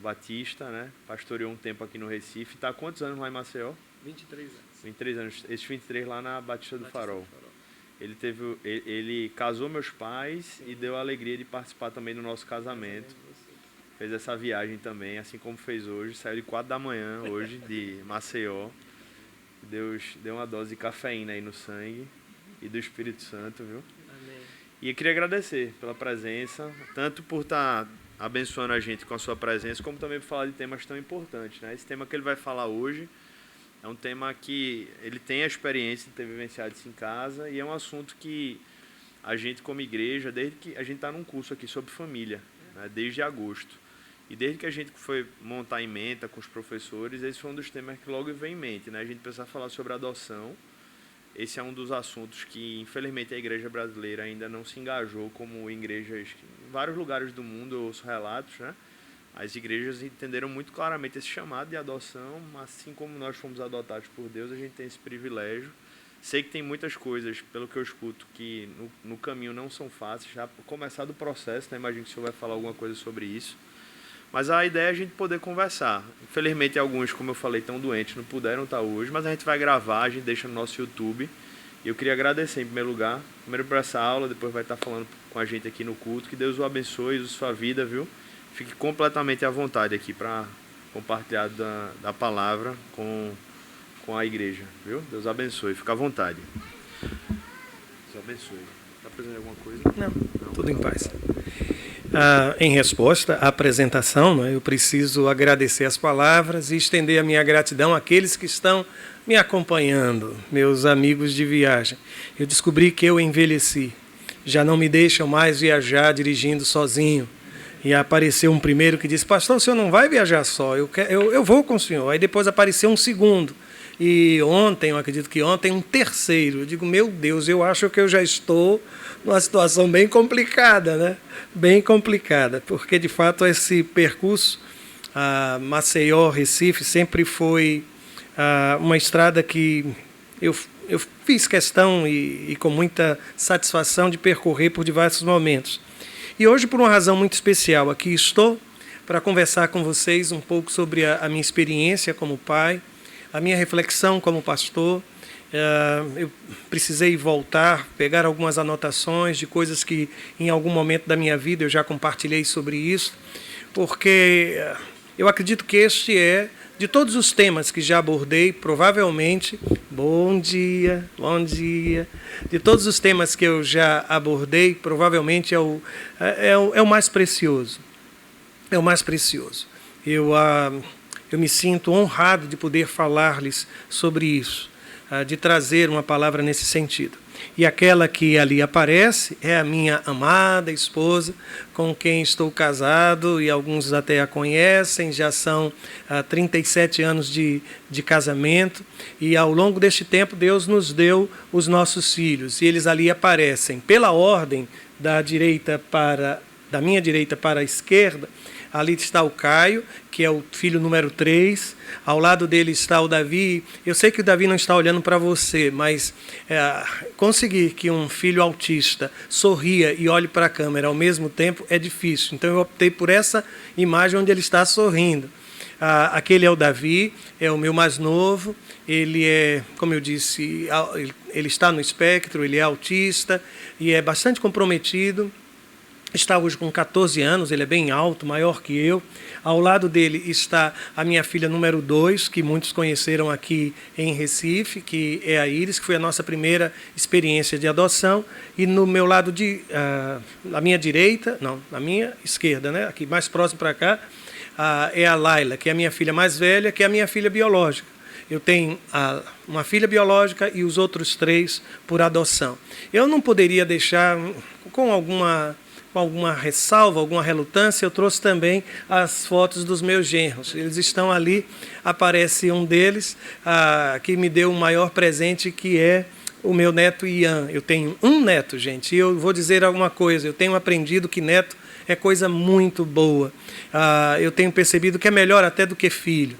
batista, né? Pastoreou um tempo aqui no Recife. Está há quantos anos lá em Maceió? 23 anos. 23 anos. Esses 23 lá na Batista do Farol. Ele casou meus pais. Sim. E deu a alegria de participar também do nosso casamento. Fez essa viagem também, assim como fez hoje. Saiu de 4 da manhã hoje de Maceió. Deus deu uma dose de cafeína aí no sangue e do Espírito Santo, viu? Amém. E eu queria agradecer pela presença, tanto por estar abençoando a gente com a sua presença, como também por falar de temas tão importantes, né? Esse tema que ele vai falar hoje é um tema que ele tem a experiência de ter vivenciado isso em casa e é um assunto que a gente como igreja, desde que a gente está num curso aqui sobre família, né? Desde agosto. E desde que a gente foi montar em menta com os professores, esse foi um dos temas que logo veio em mente, né? A gente precisa falar sobre adoção. Esse é um dos assuntos que, infelizmente, a igreja brasileira ainda não se engajou, como igrejas em vários lugares do mundo, eu ouço relatos, né? As igrejas entenderam muito claramente esse chamado de adoção, assim como nós fomos adotados por Deus, a gente tem esse privilégio. Sei que tem muitas coisas, pelo que eu escuto, que no caminho não são fáceis, já começar do processo, né? Imagino que o senhor vai falar alguma coisa sobre isso. Mas a ideia é a gente poder conversar. Infelizmente, alguns, como eu falei, estão doentes, não puderam estar hoje, mas a gente vai gravar, a gente deixa no nosso YouTube. E eu queria agradecer, em primeiro lugar, primeiro por essa aula, depois vai estar falando com a gente aqui no culto. Que Deus o abençoe, use sua vida, viu? Fique completamente à vontade aqui para compartilhar da palavra com a igreja, viu? Deus abençoe, fica à vontade. Deus abençoe. Está precisando de alguma coisa? Não, tudo em paz. Em resposta à apresentação, né, eu preciso agradecer as palavras e estender a minha gratidão àqueles que estão me acompanhando, meus amigos de viagem. Eu descobri que eu envelheci, já não me deixam mais viajar dirigindo sozinho. E apareceu um primeiro que disse: pastor, o senhor não vai viajar só, eu vou com o senhor. Aí depois apareceu um segundo. E ontem, eu acredito que ontem, um terceiro. Eu digo: meu Deus, eu acho que eu já estou numa situação bem complicada, né? Bem complicada, porque de fato esse percurso Maceió, Recife, sempre foi uma estrada que eu fiz questão e com muita satisfação de percorrer por diversos momentos. E hoje, por uma razão muito especial, aqui estou para conversar com vocês um pouco sobre a minha experiência como pai, a minha reflexão como pastor. Eu precisei voltar, pegar algumas anotações de coisas que em algum momento da minha vida eu já compartilhei sobre isso, porque eu acredito que este é, de todos os temas que já abordei, provavelmente, bom dia, de todos os temas que eu já abordei, provavelmente é o mais precioso. É o mais precioso. Eu me sinto honrado de poder falar-lhes sobre isso, de trazer uma palavra nesse sentido. E aquela que ali aparece é a minha amada esposa, com quem estou casado, e alguns até a conhecem, já são 37 anos de casamento, e ao longo deste tempo Deus nos deu os nossos filhos, e eles ali aparecem pela ordem da minha direita para a esquerda. Ali está o Caio, que é o filho número 3. Ao lado dele está o Davi. Eu sei que o Davi não está olhando para você, mas conseguir que um filho autista sorria e olhe para a câmera ao mesmo tempo é difícil. Então eu optei por essa imagem onde ele está sorrindo. Aquele é o Davi, é o meu mais novo. Ele é, como eu disse, ele está no espectro, ele é autista e é bastante comprometido. Está hoje com 14 anos, ele é bem alto, maior que eu. Ao lado dele está a minha filha número 2, que muitos conheceram aqui em Recife, que é a Iris, que foi a nossa primeira experiência de adoção. E no meu lado, na minha esquerda, né, aqui mais próximo para cá, é a Laila, que é a minha filha mais velha, que é a minha filha biológica. Eu tenho uma filha biológica e os outros 3 por adoção. Eu não poderia deixar, com alguma ressalva, alguma relutância, eu trouxe também as fotos dos meus genros. Eles estão ali, aparece um deles, que me deu o maior presente, que é o meu neto Ian. Eu tenho um neto, gente, e eu vou dizer alguma coisa, eu tenho aprendido que neto é coisa muito boa. Eu tenho percebido que é melhor até do que filho.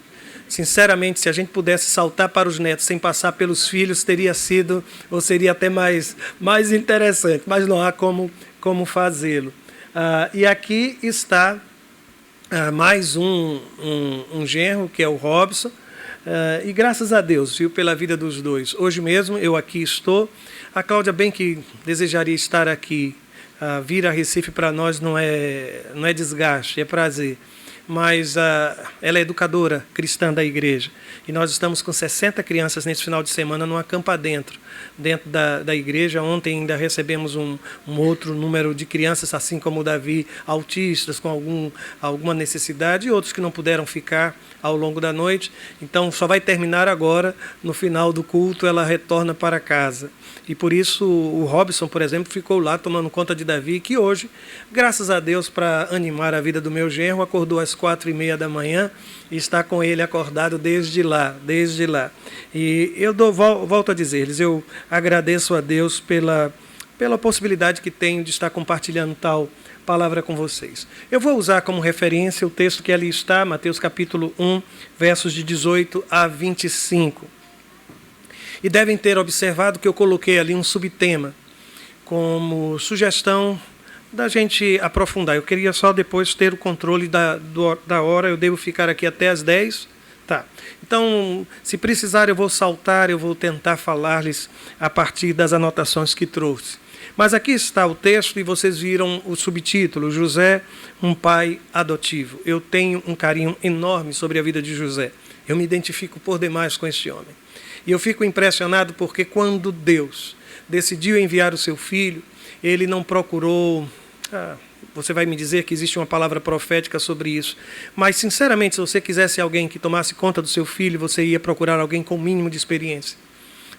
Sinceramente, se a gente pudesse saltar para os netos sem passar pelos filhos, teria sido, ou seria até mais interessante, mas não há como fazê-lo. E aqui está mais um genro, que é o Robson, e graças a Deus, viu, pela vida dos dois. Hoje mesmo eu aqui estou. A Cláudia bem que desejaria estar aqui. Vir a Recife para nós não é desgaste, é prazer. Mas ela é educadora cristã da igreja. E nós estamos com 60 crianças nesse final de semana numa campa dentro da igreja. Ontem ainda recebemos um outro número de crianças, assim como o Davi, autistas, com alguma necessidade, e outros que não puderam ficar ao longo da noite. Então, só vai terminar agora, no final do culto, ela retorna para casa. E por isso o Robson, por exemplo, ficou lá tomando conta de Davi, que hoje, graças a Deus, para animar a vida do meu genro, acordou às 4h30 da manhã e está com ele acordado desde lá. E eu volto a dizer-lhes, eu agradeço a Deus pela possibilidade que tenho de estar compartilhando tal palavra com vocês. Eu vou usar como referência o texto que ali está, Mateus capítulo 1, versos de 18 a 25. E devem ter observado que eu coloquei ali um subtema como sugestão da gente aprofundar. Eu queria só depois ter o controle da hora, eu devo ficar aqui até às 10. Tá. Então, se precisar, eu vou saltar, eu vou tentar falar-lhes a partir das anotações que trouxe. Mas aqui está o texto e vocês viram o subtítulo, José, um pai adotivo. Eu tenho um carinho enorme sobre a vida de José. Eu me identifico por demais com este homem. E eu fico impressionado porque quando Deus decidiu enviar o seu filho, ele não procurou... você vai me dizer que existe uma palavra profética sobre isso. Mas, sinceramente, se você quisesse alguém que tomasse conta do seu filho, você ia procurar alguém com o mínimo de experiência.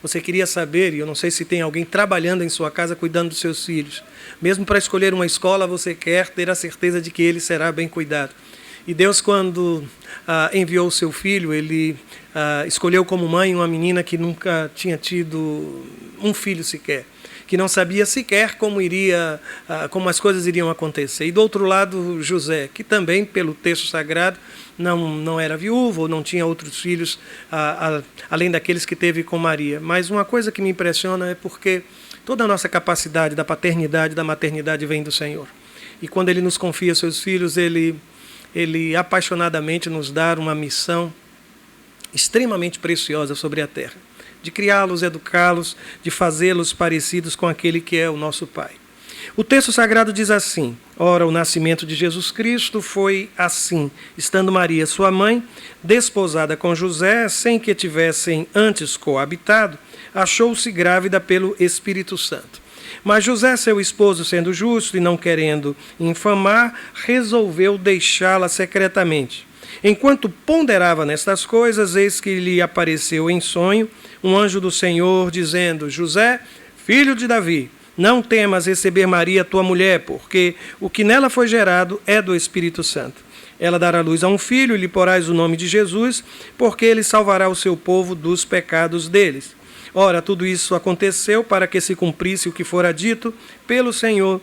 Você queria saber, e eu não sei se tem alguém trabalhando em sua casa cuidando dos seus filhos. Mesmo para escolher uma escola, você quer ter a certeza de que ele será bem cuidado. E Deus, quando enviou o seu filho, ele escolheu como mãe uma menina que nunca tinha tido um filho sequer, que não sabia sequer como as coisas iriam acontecer. E do outro lado, José, que também, pelo texto sagrado, não era viúvo, ou não tinha outros filhos, além daqueles que teve com Maria. Mas uma coisa que me impressiona é porque toda a nossa capacidade da paternidade, da maternidade vem do Senhor. E quando Ele nos confia seus filhos, Ele apaixonadamente nos dá uma missão extremamente preciosa sobre a terra, de criá-los, educá-los, de fazê-los parecidos com aquele que é o nosso Pai. O texto sagrado diz assim: ora, o nascimento de Jesus Cristo foi assim, estando Maria, sua mãe, desposada com José, sem que tivessem antes coabitado, achou-se grávida pelo Espírito Santo. Mas José, seu esposo, sendo justo e não querendo infamar, resolveu deixá-la secretamente. Enquanto ponderava nestas coisas, eis que lhe apareceu em sonho um anjo do Senhor, dizendo: José, filho de Davi, não temas receber Maria, tua mulher, porque o que nela foi gerado é do Espírito Santo. Ela dará luz a um filho, e lhe porás o nome de Jesus, porque ele salvará o seu povo dos pecados deles. Ora, tudo isso aconteceu para que se cumprisse o que fora dito pelo Senhor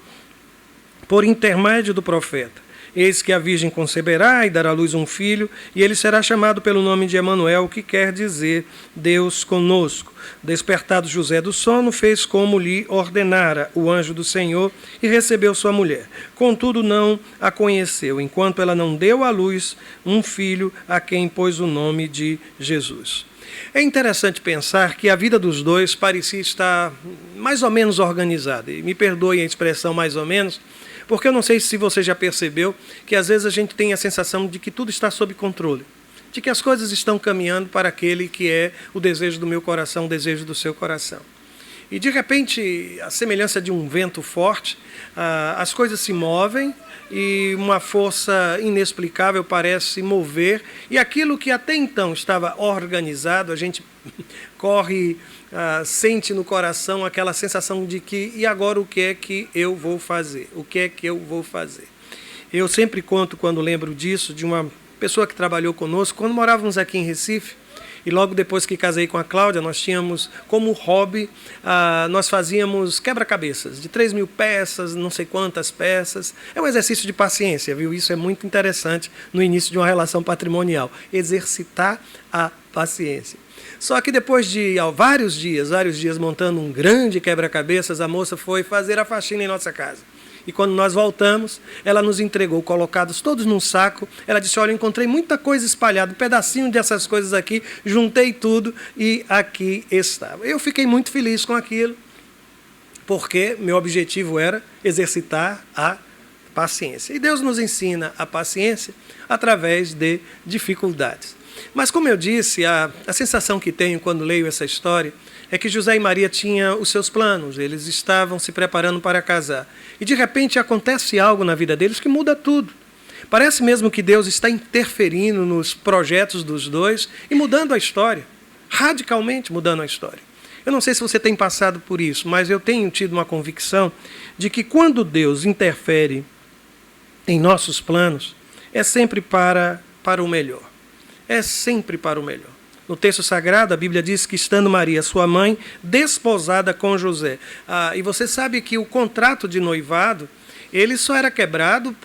por intermédio do profeta. Eis que a virgem conceberá e dará à luz um filho, e ele será chamado pelo nome de Emanuel, que quer dizer Deus conosco. Despertado José do sono, fez como lhe ordenara o anjo do Senhor e recebeu sua mulher. Contudo, não a conheceu, enquanto ela não deu à luz um filho, a quem pôs o nome de Jesus. É interessante pensar que a vida dos dois parecia estar mais ou menos organizada. E me perdoe a expressão mais ou menos, porque eu não sei se você já percebeu que às vezes a gente tem a sensação de que tudo está sob controle, de que as coisas estão caminhando para aquele que é o desejo do meu coração, o desejo do seu coração. E de repente, a semelhança de um vento forte, as coisas se movem e uma força inexplicável parece mover, e aquilo que até então estava organizado, a gente corre, sente no coração aquela sensação de que, e agora o que é que eu vou fazer? O que é que eu vou fazer? Eu sempre conto, quando lembro disso, de uma pessoa que trabalhou conosco, quando morávamos aqui em Recife, e logo depois que casei com a Cláudia, nós tínhamos como hobby, nós fazíamos quebra-cabeças de 3.000 peças, não sei quantas peças. É um exercício de paciência, viu? Isso é muito interessante no início de uma relação patrimonial. Exercitar a paciência. Só que depois de vários dias montando um grande quebra-cabeças, a moça foi fazer a faxina em nossa casa. E quando nós voltamos, ela nos entregou, colocados todos num saco. Ela disse, olha, eu encontrei muita coisa espalhada, um pedacinho dessas coisas aqui, juntei tudo e aqui estava. Eu fiquei muito feliz com aquilo, porque meu objetivo era exercitar a paciência. E Deus nos ensina a paciência através de dificuldades. Mas, como eu disse, a sensação que tenho quando leio essa história é que José e Maria tinham os seus planos, eles estavam se preparando para casar. E, de repente, acontece algo na vida deles que muda tudo. Parece mesmo que Deus está interferindo nos projetos dos dois e mudando a história, radicalmente mudando a história. Eu não sei se você tem passado por isso, mas eu tenho tido uma convicção de que quando Deus interfere em nossos planos, é sempre para o melhor. É sempre para o melhor. No texto sagrado, a Bíblia diz que estando Maria, sua mãe, desposada com José. E você sabe que o contrato de noivado, ele só era quebrado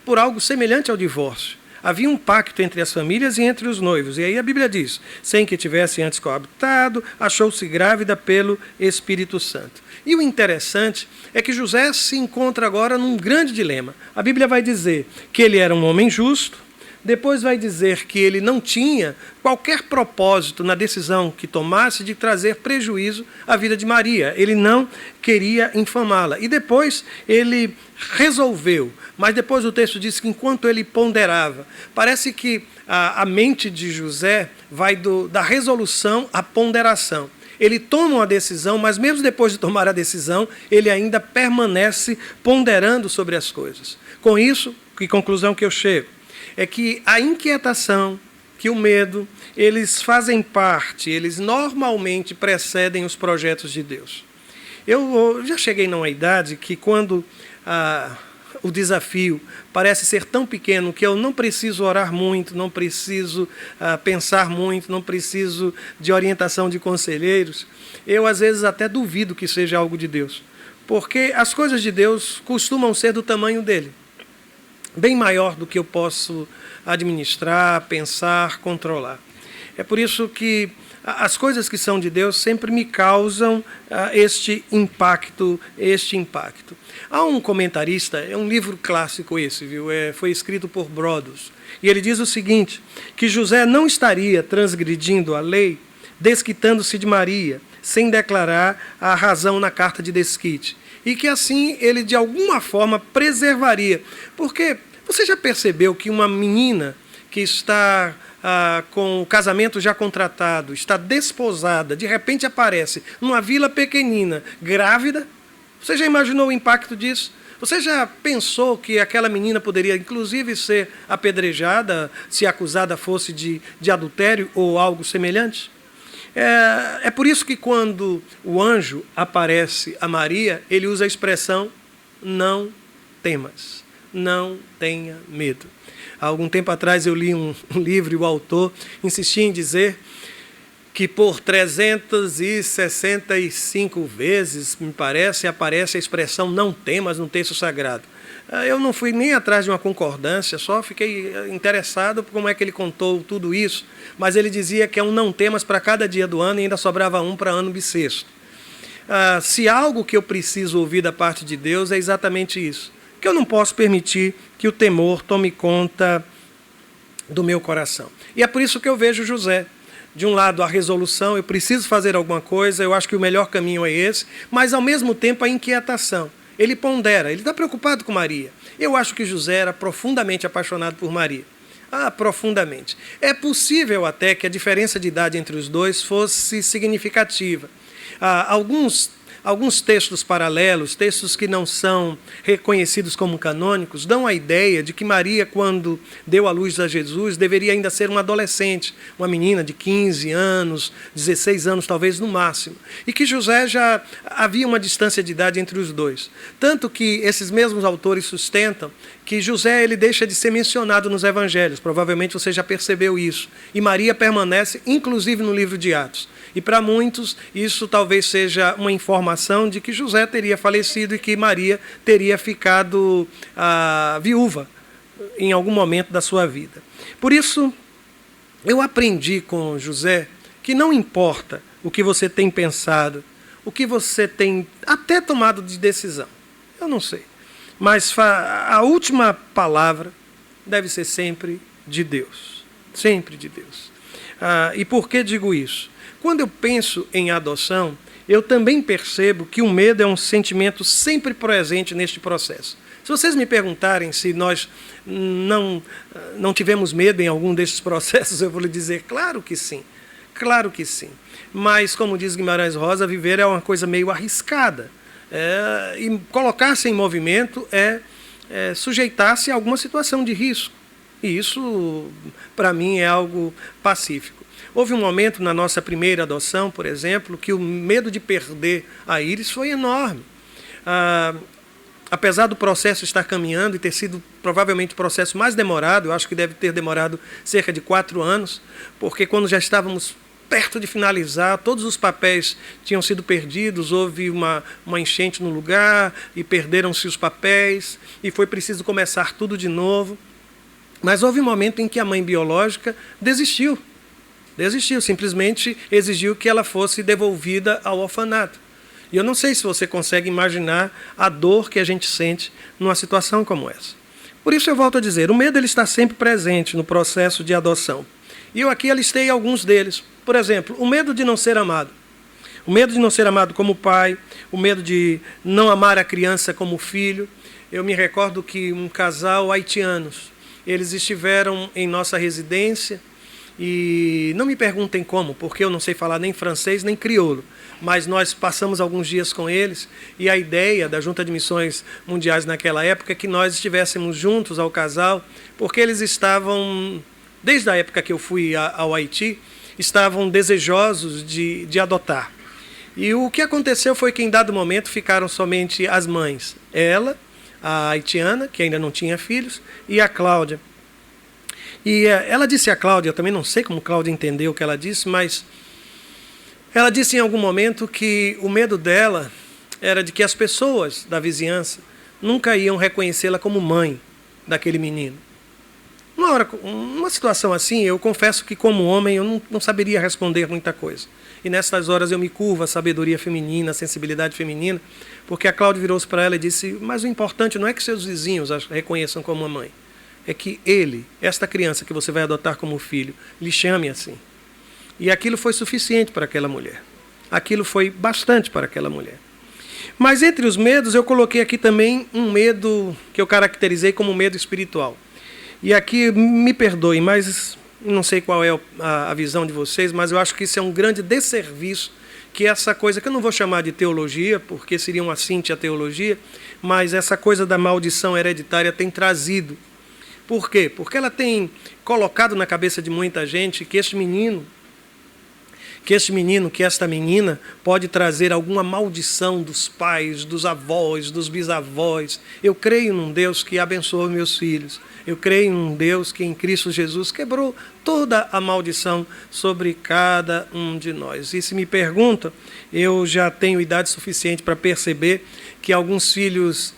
por algo semelhante ao divórcio. Havia um pacto entre as famílias e entre os noivos. E aí a Bíblia diz, sem que tivesse antes coabitado, achou-se grávida pelo Espírito Santo. E o interessante é que José se encontra agora num grande dilema. A Bíblia vai dizer que ele era um homem justo, depois vai dizer que ele não tinha qualquer propósito na decisão que tomasse de trazer prejuízo à vida de Maria. Ele não queria infamá-la. E depois ele resolveu, mas depois o texto diz que enquanto ele ponderava, parece que a mente de José vai da resolução à ponderação. Ele toma uma decisão, mas mesmo depois de tomar a decisão, ele ainda permanece ponderando sobre as coisas. Com isso, que conclusão que eu chego? É que a inquietação, que o medo, eles fazem parte, eles normalmente precedem os projetos de Deus. Eu já cheguei numa idade que quando o desafio parece ser tão pequeno que eu não preciso orar muito, não preciso pensar muito, não preciso de orientação de conselheiros, eu às vezes até duvido que seja algo de Deus, porque as coisas de Deus costumam ser do tamanho dele. Bem maior do que eu posso administrar, pensar, controlar. É por isso que as coisas que são de Deus sempre me causam este impacto. Há um comentarista, é um livro clássico esse, viu? Foi escrito por Brodus, e ele diz o seguinte, que José não estaria transgredindo a lei, desquitando-se de Maria, sem declarar a razão na carta de desquite. E que assim ele de alguma forma preservaria. Porque você já percebeu que uma menina que está com o casamento já contratado, está desposada, de repente aparece numa vila pequenina, grávida? Você já imaginou o impacto disso? Você já pensou que aquela menina poderia inclusive ser apedrejada se acusada fosse de adultério ou algo semelhante? É por isso que quando o anjo aparece a Maria, ele usa a expressão não temas, não tenha medo. Há algum tempo atrás eu li um livro e o autor insistia em dizer que por 365 vezes, me parece, aparece a expressão não temas no texto sagrado. Eu não fui nem atrás de uma concordância, só fiquei interessado por como é que ele contou tudo isso, mas ele dizia que é um não temas para cada dia do ano e ainda sobrava um para ano bissexto. Se algo que eu preciso ouvir da parte de Deus é exatamente isso, que eu não posso permitir que o temor tome conta do meu coração. E é por isso que eu vejo José. De um lado, a resolução, eu preciso fazer alguma coisa, eu acho que o melhor caminho é esse, mas ao mesmo tempo a inquietação. Ele pondera, ele está preocupado com Maria. Eu acho que José era profundamente apaixonado por Maria. Profundamente. É possível até que a diferença de idade entre os dois fosse significativa. Alguns textos paralelos, textos que não são reconhecidos como canônicos, dão a ideia de que Maria, quando deu à luz a Jesus, deveria ainda ser uma adolescente, uma menina de 15 anos, 16 anos talvez no máximo, e que José já havia uma distância de idade entre os dois. Tanto que esses mesmos autores sustentam que José ele deixa de ser mencionado nos evangelhos, provavelmente você já percebeu isso, e Maria permanece inclusive no livro de Atos. E para muitos isso talvez seja uma informação de que José teria falecido e que Maria teria ficado viúva em algum momento da sua vida. Por isso, eu aprendi com José que não importa o que você tem pensado, o que você tem até tomado de decisão. Eu não sei. Mas a última palavra deve ser sempre de Deus. Sempre de Deus. E por que digo isso? Quando eu penso em adoção, eu também percebo que o medo é um sentimento sempre presente neste processo. Se vocês me perguntarem se nós não tivemos medo em algum destes processos, eu vou lhe dizer, claro que sim. Claro que sim. Mas, como diz Guimarães Rosa, viver é uma coisa meio arriscada. E colocar-se em movimento é sujeitar-se a alguma situação de risco. E isso, para mim, é algo pacífico. Houve um momento na nossa primeira adoção, por exemplo, que o medo de perder a Iris foi enorme. Apesar do processo estar caminhando e ter sido provavelmente o processo mais demorado, eu acho que deve ter demorado cerca de 4 anos, porque quando já estávamos perto de finalizar, todos os papéis tinham sido perdidos, houve uma enchente no lugar e perderam-se os papéis e foi preciso começar tudo de novo. Mas houve um momento em que a mãe biológica desistiu, simplesmente exigiu que ela fosse devolvida ao orfanato. E eu não sei se você consegue imaginar a dor que a gente sente numa situação como essa. Por isso eu volto a dizer, o medo ele está sempre presente no processo de adoção. E eu aqui alistei alguns deles. Por exemplo, o medo de não ser amado. O medo de não ser amado como pai, o medo de não amar a criança como filho. Eu me recordo que um casal haitianos, eles estiveram em nossa residência e não me perguntem como, porque eu não sei falar nem francês nem crioulo, mas nós passamos alguns dias com eles e a ideia da Junta de Missões Mundiais naquela época é que nós estivéssemos juntos ao casal, porque eles estavam, desde a época que eu fui ao Haiti, estavam desejosos de adotar. E o que aconteceu foi que em dado momento ficaram somente as mães, ela, a haitiana, que ainda não tinha filhos, e a Cláudia. E ela disse a Cláudia, eu também não sei como Cláudia entendeu o que ela disse, mas ela disse em algum momento que o medo dela era de que as pessoas da nunca iam reconhecê-la como mãe daquele menino. Numa situação assim, eu confesso que como homem eu não saberia responder muita coisa. E nessas horas eu me curvo à sabedoria feminina, à sensibilidade feminina, porque a Cláudia virou-se para ela e disse, mas o importante não é que seus vizinhos a reconheçam como uma mãe, é que ele, esta criança que você vai adotar como filho, lhe chame assim. E aquilo foi suficiente para aquela mulher. Aquilo foi bastante para aquela mulher. Mas entre os medos, eu coloquei aqui também um medo que eu caracterizei como medo espiritual. E aqui, me perdoem, mas não sei qual é a visão de vocês, mas eu acho que isso é um grande desserviço, que essa coisa, que eu não vou chamar de teologia, porque seria uma assinte à teologia, mas essa coisa da maldição hereditária tem trazido. Por quê? Porque ela tem colocado na cabeça de muita gente que esta menina pode trazer alguma maldição dos pais, dos avós, dos bisavós. Eu creio num Deus que abençoa meus filhos. Eu creio num Deus que em Cristo Jesus quebrou toda a maldição sobre cada um de nós. E se me perguntam, eu já tenho idade suficiente para perceber que alguns filhos,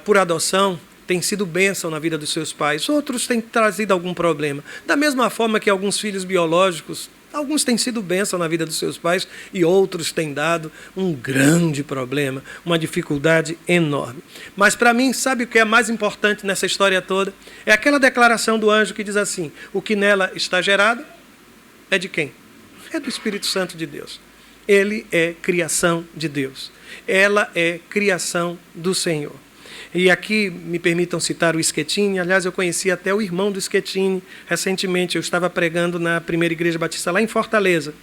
por adoção, têm sido bênção na vida dos seus pais. Outros têm trazido algum problema. Da mesma forma que alguns filhos biológicos, alguns têm sido bênção na vida dos seus pais e outros têm dado um grande problema, uma dificuldade enorme. Mas para mim, sabe o que é mais importante nessa história toda? É aquela declaração do anjo que diz assim, o que nela está gerado é de quem? É do Espírito Santo de Deus. Ele é criação de Deus. Ela é criação do Senhor. E aqui me permitam citar o Schettini. Aliás, eu conheci até o irmão do Schettini recentemente. Eu estava pregando na primeira igreja batista lá em Fortaleza.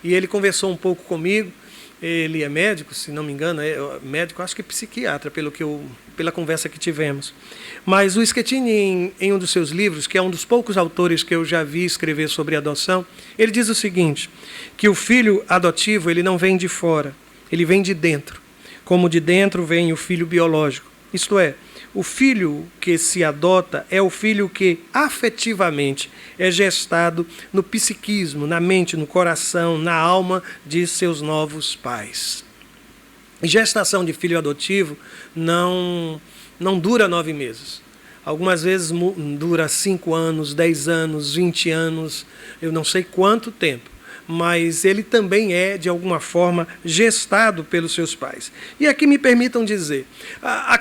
E ele conversou um pouco comigo. Ele é médico, se não me engano, médico, acho que psiquiatra, pela conversa que tivemos. Mas o Schettini, em um dos seus livros, que é um dos poucos autores que eu já vi escrever sobre adoção, ele diz o seguinte, que o filho adotivo ele não vem de fora, ele vem de dentro. Como de dentro vem o filho biológico. Isto é, o filho que se adota é o filho que afetivamente é gestado no psiquismo, na mente, no coração, na alma de seus novos pais. E gestação de filho adotivo não dura 9 meses. Algumas vezes dura 5 anos, 10 anos, 20 anos, eu não sei quanto tempo. mas ele também é, de alguma forma, gestado pelos seus pais. E aqui me permitam dizer,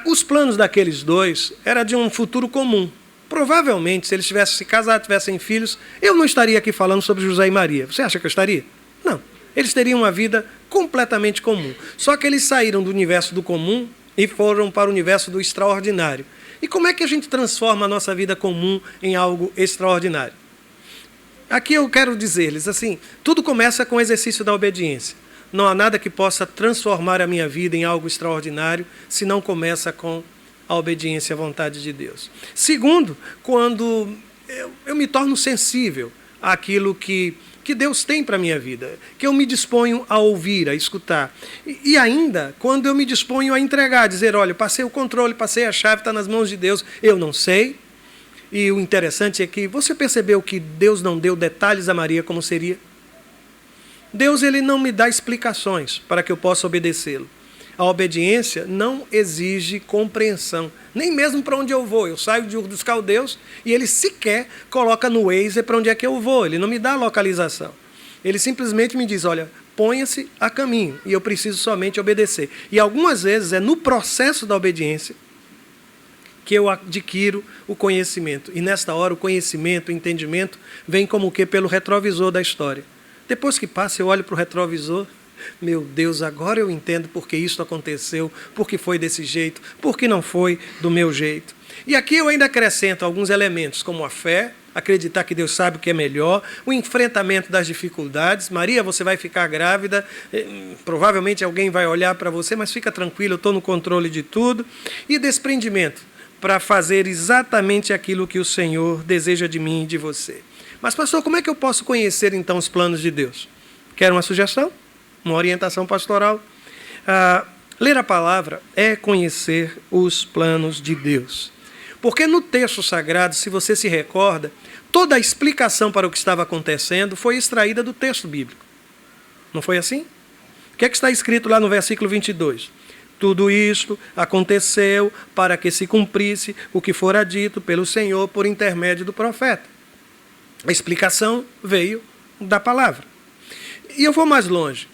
os planos daqueles dois eram de um futuro comum. Provavelmente, se eles tivessem se casado, tivessem filhos, eu não estaria aqui falando sobre José e Maria. Você acha que eu estaria? Não. Eles teriam uma vida completamente comum. Só que eles saíram do universo do comum e foram para o universo do extraordinário. E como é que a gente transforma a nossa vida comum em algo extraordinário? Aqui eu quero dizer-lhes assim, tudo começa com o exercício da obediência. Não há nada que possa transformar a minha vida em algo extraordinário se não começa com a obediência à vontade de Deus. Segundo, quando eu me torno sensível àquilo que Deus tem para a minha vida, que eu me disponho a ouvir, a escutar. E ainda, quando eu me disponho a entregar, a dizer, olha, passei o controle, passei a chave, está nas mãos de Deus, eu não sei. E o interessante é que você percebeu que Deus não deu detalhes a Maria como seria? Deus ele não me dá explicações para que eu possa obedecê-lo. A obediência não exige compreensão, nem mesmo para onde eu vou. Eu saio de Ur dos Caldeus e ele sequer coloca no Waze para onde é que eu vou. Ele não me dá a localização. Ele simplesmente me diz, olha, ponha-se a caminho e eu preciso somente obedecer. E algumas vezes é no processo da obediência que eu adquiro o conhecimento. E nesta hora o conhecimento, o entendimento, vem como o quê? Pelo retrovisor da história. Depois que passa, eu olho para o retrovisor, meu Deus, agora eu entendo por que isso aconteceu, por que foi desse jeito, por que não foi do meu jeito. E aqui eu ainda acrescento alguns elementos, como a fé, acreditar que Deus sabe o que é melhor, o enfrentamento das dificuldades. Maria, você vai ficar grávida, provavelmente alguém vai olhar para você, mas fica tranquilo, eu estou no controle de tudo. E desprendimento, para fazer exatamente aquilo que o Senhor deseja de mim e de você. Mas, pastor, como é que eu posso conhecer, então, os planos de Deus? Quer uma sugestão? Uma orientação pastoral? Ler a palavra é conhecer os planos de Deus. Porque no texto sagrado, se você se recorda, toda a explicação para o que estava acontecendo foi extraída do texto bíblico. Não foi assim? O que é que está escrito lá no versículo 22? Tudo isto aconteceu para que se cumprisse o que fora dito pelo Senhor por intermédio do profeta. A explicação veio da palavra. E eu vou mais longe.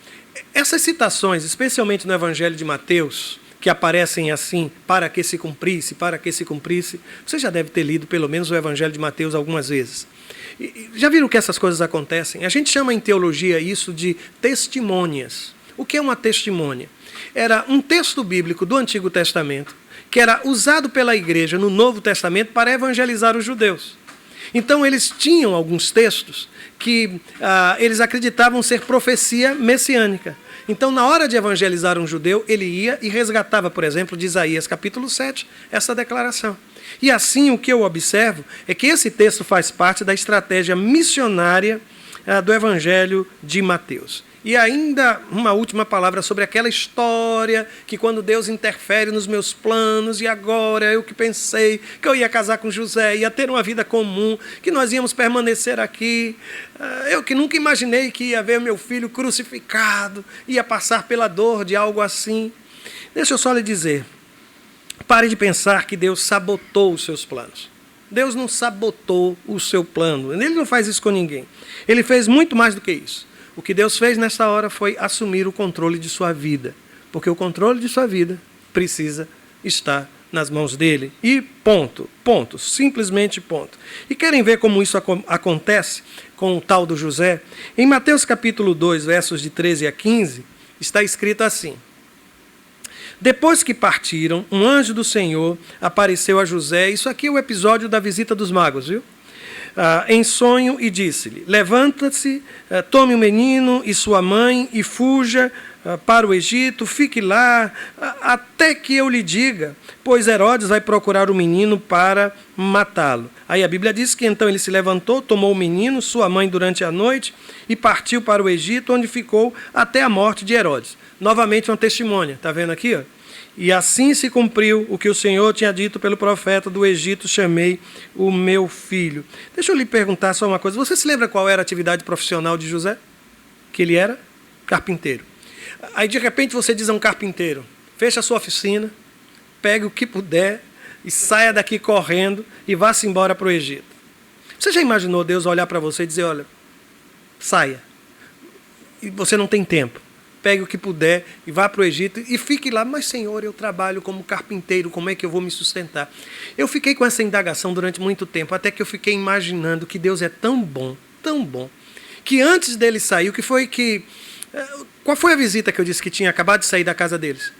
Essas citações, especialmente no Evangelho de Mateus, que aparecem assim, para que se cumprisse, você já deve ter lido pelo menos o Evangelho de Mateus algumas vezes. E já viram que essas coisas acontecem? A gente chama em teologia isso de testemunhas. O que é uma testemunha? Era um texto bíblico do Antigo Testamento que era usado pela igreja no Novo Testamento para evangelizar os judeus. Então eles tinham alguns textos que eles acreditavam ser profecia messiânica. Então, na hora de evangelizar um judeu, ele ia e resgatava, por exemplo, de Isaías capítulo 7, essa declaração. E assim, o que eu observo é que esse texto faz parte da estratégia missionária do Evangelho de Mateus. E ainda uma última palavra sobre aquela história que quando Deus interfere nos meus planos, e agora eu que pensei que eu ia casar com José, ia ter uma vida comum, que nós íamos permanecer aqui, eu que nunca imaginei que ia ver meu filho crucificado, ia passar pela dor de algo assim. Deixa eu só lhe dizer, pare de pensar que Deus sabotou os seus planos. Deus não sabotou o seu plano, ele não faz isso com ninguém. Ele fez muito mais do que isso. O que Deus fez nessa hora foi assumir o controle de sua vida, porque o controle de sua vida precisa estar nas mãos dele. E ponto, simplesmente ponto. E querem ver como isso acontece com o tal do José? Em Mateus capítulo 2, versos de 13 a 15, está escrito assim: depois que partiram, um anjo do Senhor apareceu a José. Isso aqui é o episódio da visita dos magos, viu? Em sonho, e disse-lhe: levanta-se, tome o menino e sua mãe e fuja para o Egito, fique lá até que eu lhe diga, pois Herodes vai procurar o menino para matá-lo. Aí a Bíblia diz que então ele se levantou, tomou o menino, sua mãe durante a noite e partiu para o Egito, onde ficou até a morte de Herodes. Novamente uma testemunha, está vendo aqui? Ó? E assim se cumpriu o que o Senhor tinha dito pelo profeta: do Egito chamei o meu filho. Deixa eu lhe perguntar só uma coisa. Você se lembra qual era a atividade profissional de José? Que ele era carpinteiro. Aí de repente você diz a um carpinteiro: feche a sua oficina, pegue o que puder e saia daqui correndo e vá-se embora para o Egito. Você já imaginou Deus olhar para você e dizer: olha, saia. e você não tem tempo. Pegue o que puder e vá para o Egito e fique lá. Mas, Senhor, eu trabalho como carpinteiro, como é que eu vou me sustentar? Eu fiquei com essa indagação durante muito tempo, até que eu fiquei imaginando que Deus é tão bom, que antes dele sair, qual foi a visita que eu disse que tinha acabado de sair da casa deles?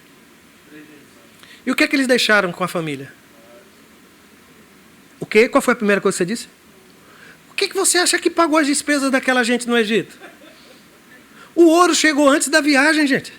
E o que é que eles deixaram com a família? O quê? Qual foi a primeira coisa que você disse? O que você acha que pagou as despesas daquela gente no Egito? O ouro chegou antes da viagem, gente.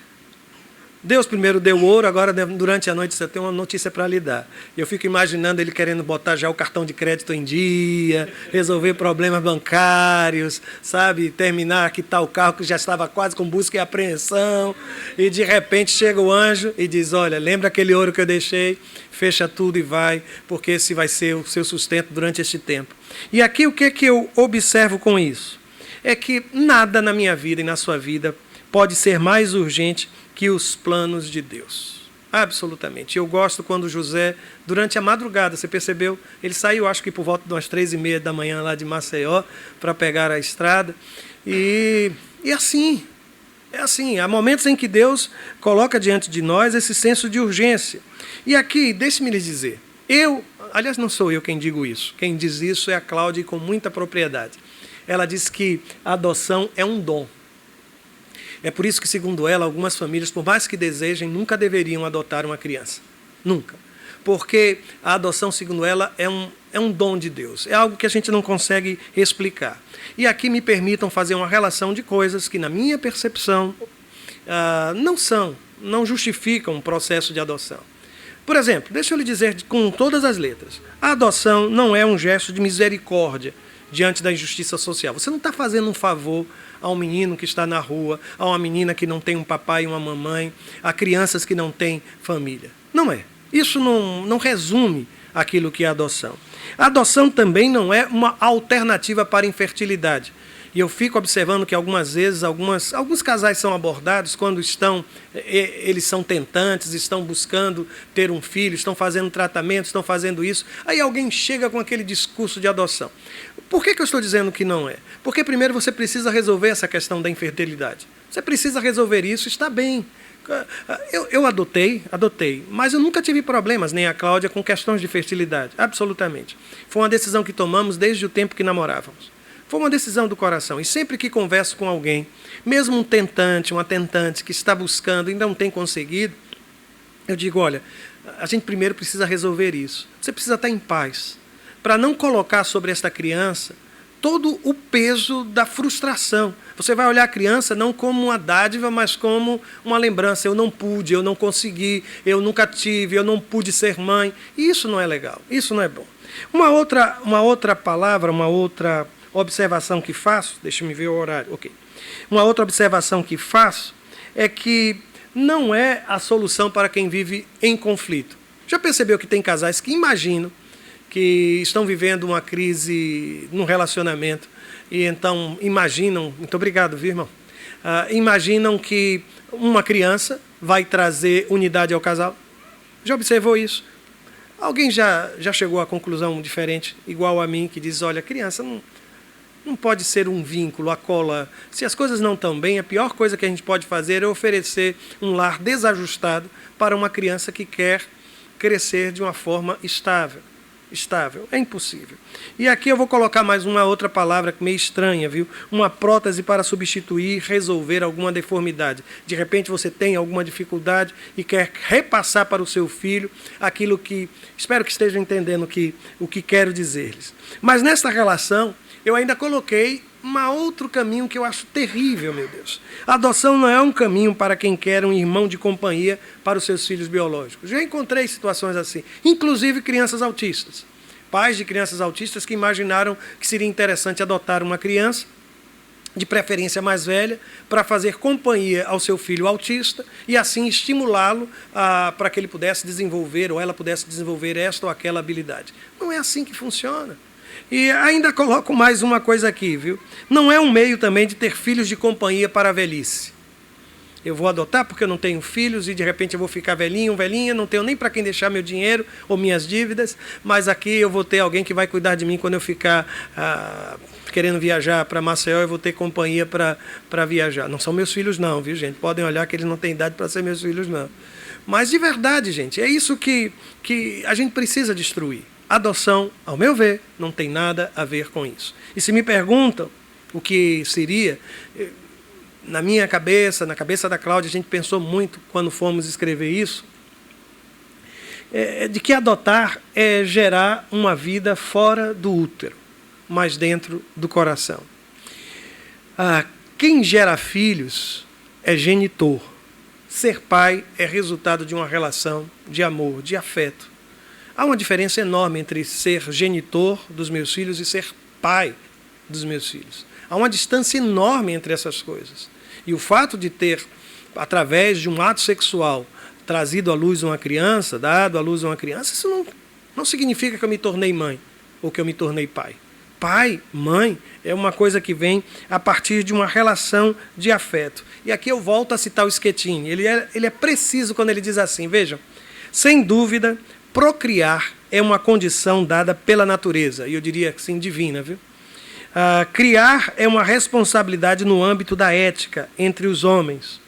Deus primeiro deu ouro, agora durante a noite você tem uma notícia para lhe dar. Eu fico imaginando ele querendo botar já o cartão de crédito em dia, resolver problemas bancários, sabe, terminar, quitar o carro que já estava quase com busca e apreensão, e de repente chega o anjo e diz, olha, lembra aquele ouro que eu deixei? Fecha tudo e vai, porque esse vai ser o seu sustento durante este tempo. E aqui o que eu observo com isso? É que nada na minha vida e na sua vida pode ser mais urgente que os planos de Deus. Absolutamente. Eu gosto quando José, durante a madrugada, você percebeu? Ele saiu, acho que por volta de umas 3h30 da manhã lá de Maceió, para pegar a estrada. E assim, é assim. Há momentos em que Deus coloca diante de nós esse senso de urgência. E aqui, deixe-me lhes dizer, aliás, não sou eu quem digo isso. Quem diz isso é a Cláudia, com muita propriedade. Ela diz que a adoção é um dom. É por isso que, segundo ela, algumas famílias, por mais que desejem, nunca deveriam adotar uma criança. Nunca. Porque a adoção, segundo ela, é um dom de Deus. É algo que a gente não consegue explicar. E aqui me permitam fazer uma relação de coisas que, na minha percepção, não justificam um processo de adoção. Por exemplo, deixa eu lhe dizer com todas as letras, a adoção não é um gesto de misericórdia diante da injustiça social. Você não está fazendo um favor a um menino que está na rua, a uma menina que não tem um papai e uma mamãe, a crianças que não têm família. Não é. Isso não resume aquilo que é adoção. A adoção também não é uma alternativa para a infertilidade. E eu fico observando que algumas vezes alguns casais são abordados quando eles são tentantes, estão buscando ter um filho, estão fazendo tratamento, estão fazendo isso. Aí alguém chega com aquele discurso de adoção. Por que eu estou dizendo que não é? Porque primeiro você precisa resolver essa questão da infertilidade. Você precisa resolver isso, está bem. Eu adotei, mas eu nunca tive problemas, nem a Cláudia, com questões de fertilidade, absolutamente. Foi uma decisão que tomamos desde o tempo que namorávamos. Foi uma decisão do coração. E sempre que converso com alguém, mesmo um tentante, uma tentante que está buscando e não tem conseguido, eu digo, olha, a gente primeiro precisa resolver isso. Você precisa estar em paz, para não colocar sobre esta criança todo o peso da frustração. Você vai olhar a criança não como uma dádiva, mas como uma lembrança. Eu não pude, eu não consegui, eu nunca tive, eu não pude ser mãe. E isso não é legal, isso não é bom. Uma outra palavra, uma outra observação que faço, deixa-me ver o horário, ok. Uma outra observação que faço é que não é a solução para quem vive em conflito. Já percebeu que tem casais que imaginam que estão vivendo uma crise no relacionamento e então imaginam, muito obrigado, viu, irmão? Imaginam que uma criança vai trazer unidade ao casal? Já observou isso? Alguém já chegou à conclusão diferente, igual a mim, que diz, olha, criança não pode ser um vínculo, a cola. Se as coisas não estão bem, a pior coisa que a gente pode fazer é oferecer um lar desajustado para uma criança que quer crescer de uma forma estável. É impossível. E aqui eu vou colocar mais uma outra palavra meio estranha, viu? Uma prótese para substituir, resolver alguma deformidade. De repente você tem alguma dificuldade e quer repassar para o seu filho aquilo que... Espero que estejam entendendo o que quero dizer-lhes. Mas nessa relação, eu ainda coloquei um outro caminho que eu acho terrível, meu Deus. A adoção não é um caminho para quem quer um irmão de companhia para os seus filhos biológicos. Já encontrei situações assim, inclusive crianças autistas. Pais de crianças autistas que imaginaram que seria interessante adotar uma criança, de preferência mais velha, para fazer companhia ao seu filho autista e assim estimulá-lo para que ele pudesse desenvolver ou ela pudesse desenvolver esta ou aquela habilidade. Não é assim que funciona. E ainda coloco mais uma coisa aqui, viu? Não é um meio também de ter filhos de companhia para a velhice. Eu vou adotar porque eu não tenho filhos e de repente eu vou ficar velhinho, velhinha, não tenho nem para quem deixar meu dinheiro ou minhas dívidas, mas aqui eu vou ter alguém que vai cuidar de mim quando eu ficar querendo viajar para Maceió, eu vou ter companhia para viajar. Não são meus filhos não, viu, gente? Podem olhar que eles não têm idade para ser meus filhos não. Mas de verdade, gente, é isso que a gente precisa destruir. Adoção, ao meu ver, não tem nada a ver com isso. E se me perguntam o que seria, na minha cabeça, na cabeça da Cláudia, a gente pensou muito quando fomos escrever isso, de que adotar é gerar uma vida fora do útero, mas dentro do coração. Quem gera filhos é genitor. Ser pai é resultado de uma relação de amor, de afeto. Há uma diferença enorme entre ser genitor dos meus filhos e ser pai dos meus filhos. Há uma distância enorme entre essas coisas. E o fato de ter, através de um ato sexual, trazido à luz uma criança, dado à luz uma criança, isso não significa que eu me tornei mãe ou que eu me tornei pai. Pai, mãe, é uma coisa que vem a partir de uma relação de afeto. E aqui eu volto a citar o Schettini. Ele é preciso quando ele diz assim, vejam, sem dúvida, procriar é uma condição dada pela natureza, e eu diria assim, divina, viu? Criar é uma responsabilidade no âmbito da ética entre os homens.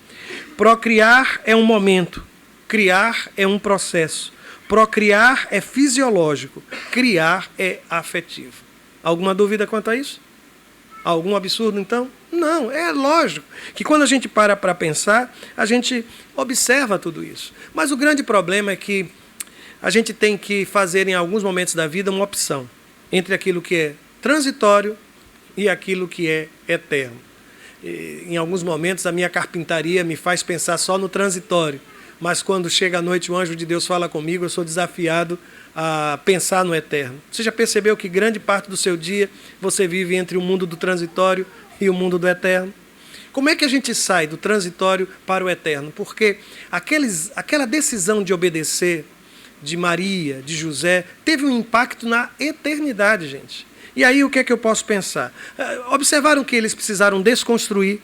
Procriar é um momento, criar é um processo. Procriar é fisiológico, criar é afetivo. Alguma dúvida quanto a isso? Algum absurdo, então? Não, é lógico que quando a gente para pensar, a gente observa tudo isso. Mas o grande problema é que a gente tem que fazer, em alguns momentos da vida, uma opção entre aquilo que é transitório e aquilo que é eterno. E, em alguns momentos, a minha carpintaria me faz pensar só no transitório, mas quando chega a noite, o anjo de Deus fala comigo, eu sou desafiado a pensar no eterno. Você já percebeu que grande parte do seu dia você vive entre o mundo do transitório e o mundo do eterno? Como é que a gente sai do transitório para o eterno? Porque aquela decisão de obedecer de Maria, de José, teve um impacto na eternidade, gente. E aí o que é que eu posso pensar? Observaram que eles precisaram desconstruir,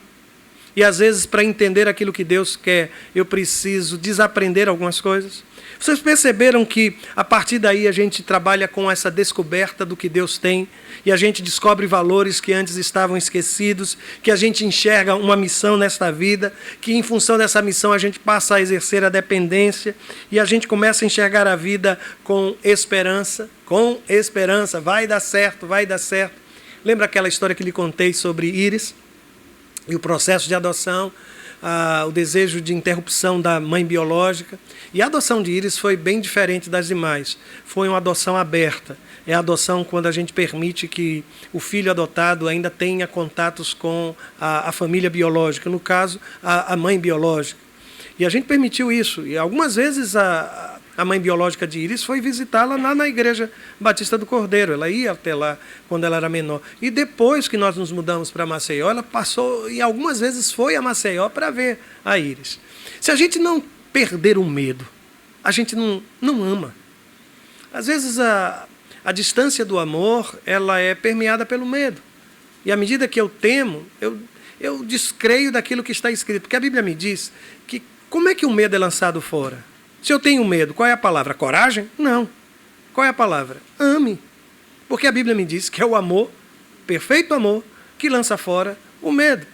e às vezes para entender aquilo que Deus quer, eu preciso desaprender algumas coisas. Vocês perceberam que a partir daí a gente trabalha com essa descoberta do que Deus tem, e a gente descobre valores que antes estavam esquecidos, que a gente enxerga uma missão nesta vida, que em função dessa missão a gente passa a exercer a dependência, e a gente começa a enxergar a vida com esperança, vai dar certo, vai dar certo. Lembra aquela história que lhe contei sobre Íris e o processo de adoção? O desejo de interrupção da mãe biológica. E a adoção de Íris foi bem diferente das demais. Foi uma adoção aberta. É a adoção quando a gente permite que o filho adotado ainda tenha contatos com a família biológica, no caso, a mãe biológica. E a gente permitiu isso. E algumas vezes a mãe biológica de Íris foi visitá-la lá na Igreja Batista do Cordeiro. Ela ia até lá quando ela era menor. E depois que nós nos mudamos para Maceió, ela passou, e algumas vezes foi a Maceió para ver a Íris. Se a gente não perder o medo, a gente não ama. Às vezes a distância do amor, ela é permeada pelo medo. E à medida que eu temo, eu descreio daquilo que está escrito. Porque a Bíblia me diz que como é que o medo é lançado fora? Se eu tenho medo, qual é a palavra? Coragem? Não. Qual é a palavra? Ame. Porque a Bíblia me diz que é o amor, perfeito amor, que lança fora o medo.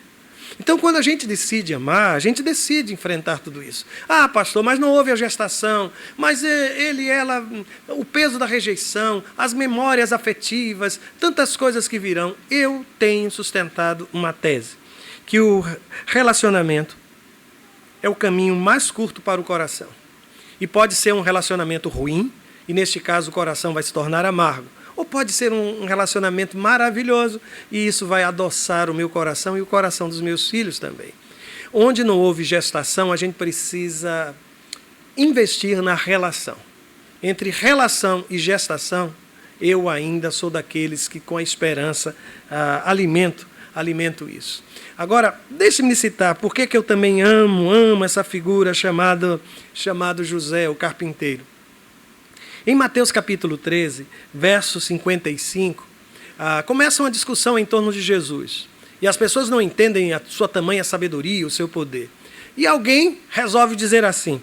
Então, quando a gente decide amar, a gente decide enfrentar tudo isso. Ah, pastor, mas não houve a gestação, mas ela, o peso da rejeição, as memórias afetivas, tantas coisas que virão. Eu tenho sustentado uma tese, que o relacionamento é o caminho mais curto para o coração. E pode ser um relacionamento ruim, e neste caso o coração vai se tornar amargo. Ou pode ser um relacionamento maravilhoso, e isso vai adoçar o meu coração e o coração dos meus filhos também. Onde não houve gestação, a gente precisa investir na relação. Entre relação e gestação, eu ainda sou daqueles que com a esperança alimento isso. Agora, deixe-me citar por que eu também amo essa figura chamado José, o carpinteiro. Em Mateus capítulo 13, verso 55, começa uma discussão em torno de Jesus. E as pessoas não entendem a sua tamanha sabedoria, o seu poder. E alguém resolve dizer assim: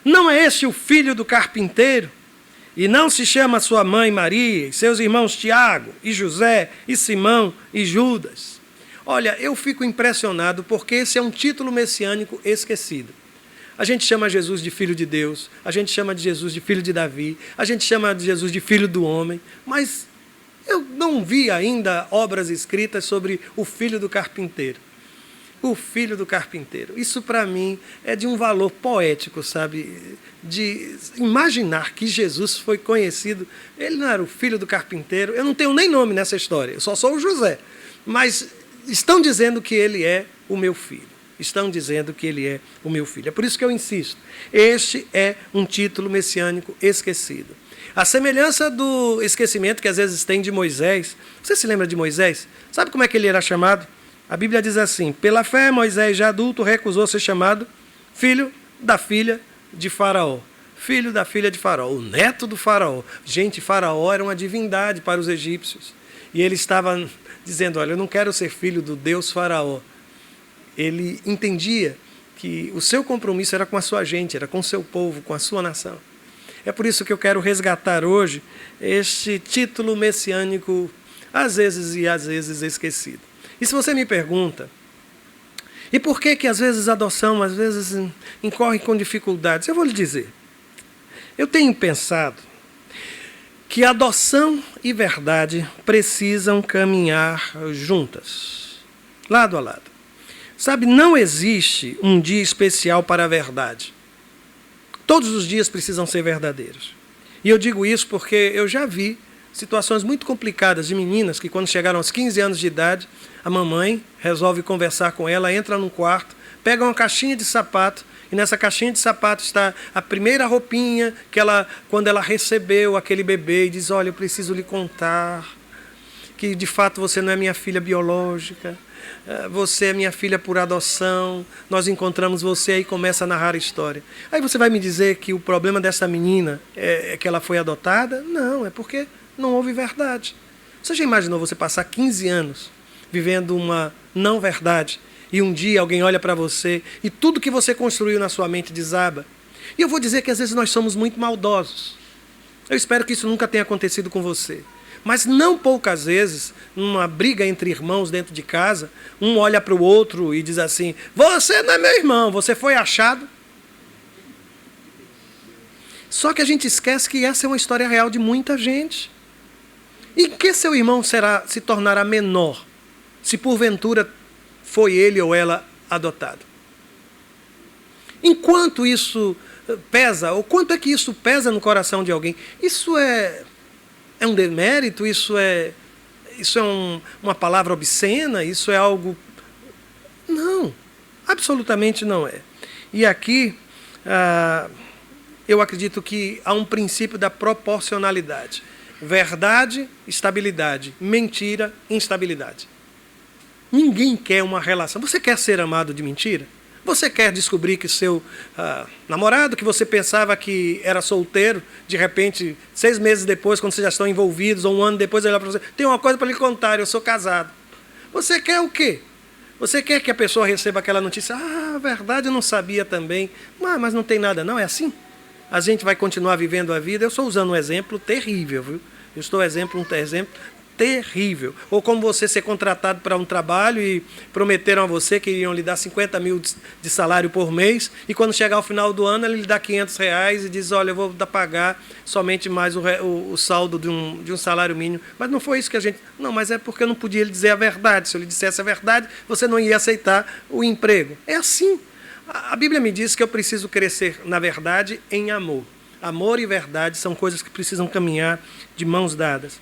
não é este o filho do carpinteiro? E não se chama sua mãe Maria, e seus irmãos Tiago, e José, e Simão, e Judas? Olha, eu fico impressionado porque esse é um título messiânico esquecido. A gente chama Jesus de Filho de Deus, a gente chama de Jesus de Filho de Davi, a gente chama de Jesus de Filho do Homem, mas eu não vi ainda obras escritas sobre o filho do carpinteiro. O filho do carpinteiro. Isso, para mim, é de um valor poético, sabe? De imaginar que Jesus foi conhecido. Ele não era o filho do carpinteiro. Eu não tenho nem nome nessa história, eu só sou o José. Mas estão dizendo que ele é o meu filho. Estão dizendo que ele é o meu filho. É por isso que eu insisto. Este é um título messiânico esquecido. A semelhança do esquecimento que às vezes tem de Moisés. Você se lembra de Moisés? Sabe como é que ele era chamado? A Bíblia diz assim: pela fé, Moisés, já adulto, recusou ser chamado filho da filha de Faraó. Filho da filha de Faraó, o neto do Faraó. Gente, Faraó era uma divindade para os egípcios. E ele estava dizendo: olha, eu não quero ser filho do Deus Faraó. Ele entendia que o seu compromisso era com a sua gente, era com o seu povo, com a sua nação. É por isso que eu quero resgatar hoje este título messiânico, às vezes esquecido. E se você me pergunta, e por que às vezes a adoção, às vezes incorre com dificuldades? Eu vou lhe dizer. Eu tenho pensado que adoção e verdade precisam caminhar juntas, lado a lado. Sabe, não existe um dia especial para a verdade. Todos os dias precisam ser verdadeiros. E eu digo isso porque eu já vi situações muito complicadas de meninas que, quando chegaram aos 15 anos de idade, a mamãe resolve conversar com ela, entra num quarto, pega uma caixinha de sapato, e nessa caixinha de sapato está a primeira roupinha que ela, quando ela recebeu aquele bebê, e diz: olha, eu preciso lhe contar que de fato você não é minha filha biológica, você é minha filha por adoção, nós encontramos você, e começa a narrar a história. Aí você vai me dizer que o problema dessa menina é que ela foi adotada? Não, é porque não houve verdade. Você já imaginou você passar 15 anos vivendo uma não verdade e um dia alguém olha para você e tudo que você construiu na sua mente desaba? E eu vou dizer que às vezes nós somos muito maldosos. Eu espero que isso nunca tenha acontecido com você. Mas não poucas vezes, numa briga entre irmãos dentro de casa, um olha para o outro e diz assim: você não é meu irmão, você foi achado. Só que a gente esquece que essa é uma história real de muita gente. E que seu irmão se tornará menor se porventura foi ele ou ela adotado? Enquanto isso pesa, ou quanto é que isso pesa no coração de alguém? Isso é um demérito? Isso é uma palavra obscena? Isso é algo... Não, absolutamente não é. E aqui eu acredito que há um princípio da proporcionalidade. Verdade, estabilidade. Mentira, instabilidade. Ninguém quer uma relação. Você quer ser amado de mentira? Você quer descobrir que seu namorado, que você pensava que era solteiro, de repente, 6 meses depois, quando vocês já estão envolvidos, ou 1 ano depois, ele olha para você: tem uma coisa para lhe contar, eu sou casado. Você quer o quê? Você quer que a pessoa receba aquela notícia: verdade, eu não sabia também. Mas não tem nada, não, é assim? A gente vai continuar vivendo a vida. Eu estou usando um exemplo terrível, viu? Eu estou um exemplo terrível. Ou como você ser contratado para um trabalho e prometeram a você que iriam lhe dar 50 mil de salário por mês, e quando chegar ao final do ano ele lhe dá R$500 e diz: olha, eu vou pagar somente mais o saldo de um salário mínimo. Mas não foi isso que a gente... Não, mas é porque eu não podia lhe dizer a verdade. Se eu lhe dissesse a verdade, você não ia aceitar o emprego. É assim. A Bíblia me diz que eu preciso crescer na verdade em amor. Amor e verdade são coisas que precisam caminhar de mãos dadas.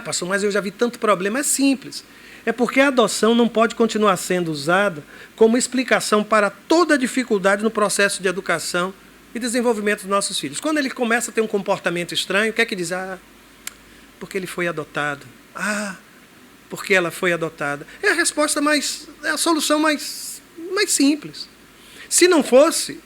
Pastor, mas eu já vi tanto problema. É simples. É porque a adoção não pode continuar sendo usada como explicação para toda a dificuldade no processo de educação e desenvolvimento dos nossos filhos. Quando ele começa a ter um comportamento estranho, o que é que diz? Porque ele foi adotado. Porque ela foi adotada. É a resposta é a solução mais simples. Se não fosse,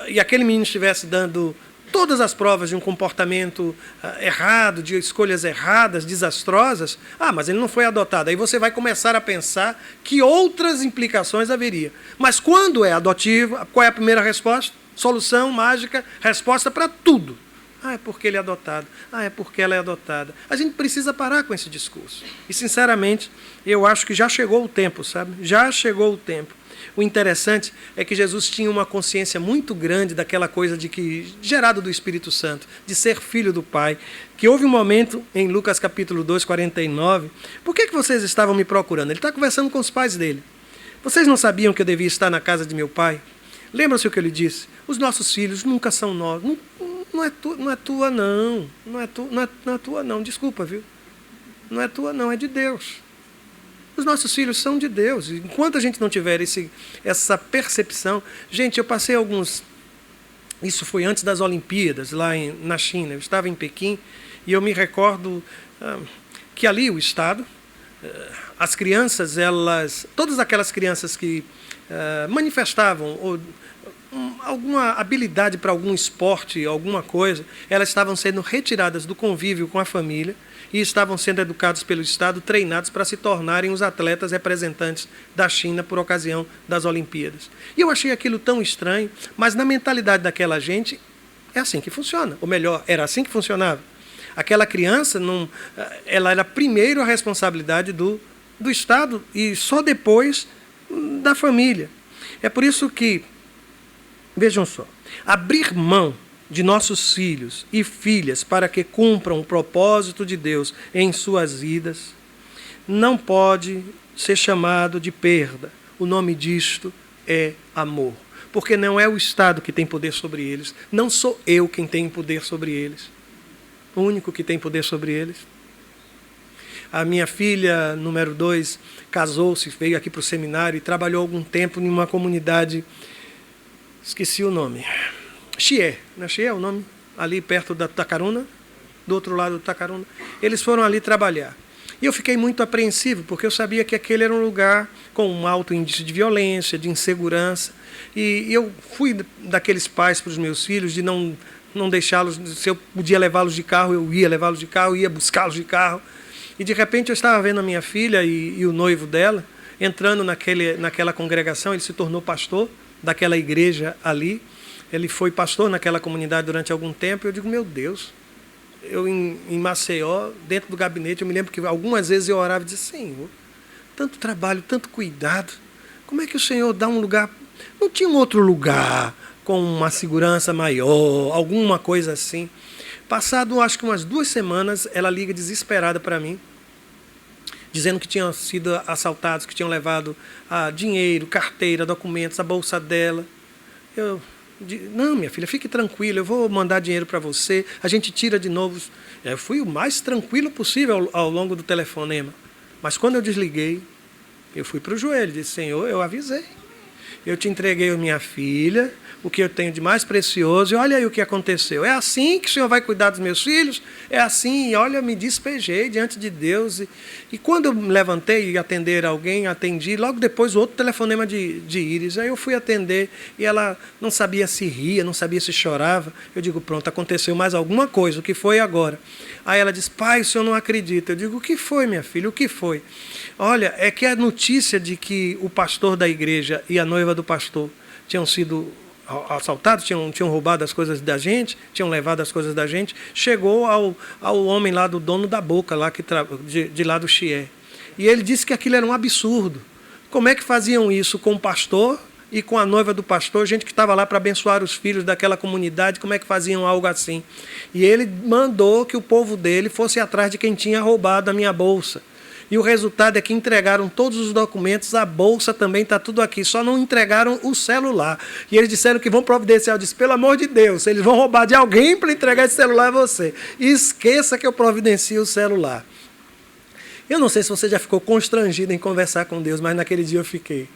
e aquele menino estivesse dando todas as provas de um comportamento errado, de escolhas erradas, desastrosas, mas ele não foi adotado. Aí você vai começar a pensar que outras implicações haveria. Mas quando é adotivo, qual é a primeira resposta? Solução mágica, resposta para tudo. É porque ele é adotado. É porque ela é adotada. A gente precisa parar com esse discurso. E, sinceramente, eu acho que já chegou o tempo, sabe? Já chegou o tempo. O interessante é que Jesus tinha uma consciência muito grande daquela coisa de que, gerado do Espírito Santo, de ser filho do Pai, que houve um momento em Lucas capítulo 2, 49, por que vocês estavam me procurando? Ele está conversando com os pais dele. Vocês não sabiam que eu devia estar na casa de meu pai? Lembra-se o que ele disse? Os nossos filhos nunca são nossos. Não é tua, não. Não é tua, não. Desculpa, viu? Não é tua, não. É de Deus. Os nossos filhos são de Deus. Enquanto a gente não tiver essa percepção... Gente, eu passei alguns... Isso foi antes das Olimpíadas, lá na China. Eu estava em Pequim e eu me recordo que ali o Estado, as crianças, todas aquelas crianças que manifestavam alguma habilidade para algum esporte, alguma coisa, elas estavam sendo retiradas do convívio com a família e estavam sendo educados pelo Estado, treinados para se tornarem os atletas representantes da China por ocasião das Olimpíadas. E eu achei aquilo tão estranho, mas na mentalidade daquela gente é assim que funciona. Ou melhor, era assim que funcionava. Aquela criança, ela era primeiro a responsabilidade do Estado e só depois da família. É por isso que, vejam só, abrir mão de nossos filhos e filhas para que cumpram o propósito de Deus em suas vidas, não pode ser chamado de perda. O nome disto é amor. Porque não é o Estado que tem poder sobre eles, não sou eu quem tem poder sobre eles. O único que tem poder sobre eles. A minha filha, número 2, casou-se, veio aqui para o seminário e trabalhou algum tempo em uma comunidade, esqueci o nome, Chié, não é Chié é o nome? Ali perto da Tacaruna, do outro lado do Tacaruna. Eles foram ali trabalhar. E eu fiquei muito apreensivo, porque eu sabia que aquele era um lugar com um alto índice de violência, de insegurança. E eu fui daqueles pais para os meus filhos de não deixá-los, se eu podia levá-los de carro, eu ia levá-los de carro, ia buscá-los de carro. E de repente eu estava vendo a minha filha e o noivo dela entrando naquela congregação. Ele se tornou pastor daquela igreja ali. Ele foi pastor naquela comunidade durante algum tempo. Eu digo, meu Deus, eu em Maceió, dentro do gabinete, eu me lembro que algumas vezes eu orava e dizia, Senhor, tanto trabalho, tanto cuidado, como é que o Senhor dá um lugar? Não tinha um outro lugar com uma segurança maior, alguma coisa assim. Passado, acho que umas 2 semanas, ela liga desesperada para mim, dizendo que tinham sido assaltados, que tinham levado dinheiro, carteira, documentos, a bolsa dela. Não, minha filha, fique tranquila, eu vou mandar dinheiro para você, a gente tira de novo. Eu fui o mais tranquilo possível ao longo do telefonema. Mas quando eu desliguei, eu fui para o joelho, disse, Senhor, eu avisei. Eu te entreguei a minha filha, o que eu tenho de mais precioso, e olha aí o que aconteceu. É assim que o Senhor vai cuidar dos meus filhos? É assim, e olha, eu me despejei diante de Deus. E quando eu me levantei e atender alguém, atendi, logo depois o outro telefonema de Iris. Aí eu fui atender e ela não sabia se ria, não sabia se chorava. Eu digo, pronto, aconteceu mais alguma coisa, o que foi agora? Aí ela disse, pai, o senhor não acredita. Eu digo, o que foi, minha filha, o que foi? Olha, é que a notícia de que o pastor da igreja e a noiva do pastor tinham sido assaltados, tinham roubado as coisas da gente, tinham levado as coisas da gente, chegou ao homem lá do dono da boca, lá de lá do Chié. E ele disse que aquilo era um absurdo. Como é que faziam isso com o pastor e com a noiva do pastor, gente que estava lá para abençoar os filhos daquela comunidade, como é que faziam algo assim? E ele mandou que o povo dele fosse atrás de quem tinha roubado a minha bolsa. E o resultado é que entregaram todos os documentos, a bolsa também está tudo aqui, só não entregaram o celular. E eles disseram que vão providenciar. Eu disse, pelo amor de Deus, eles vão roubar de alguém para entregar esse celular a você. E esqueça que eu providencio o celular. Eu não sei se você já ficou constrangido em conversar com Deus, mas naquele dia eu fiquei.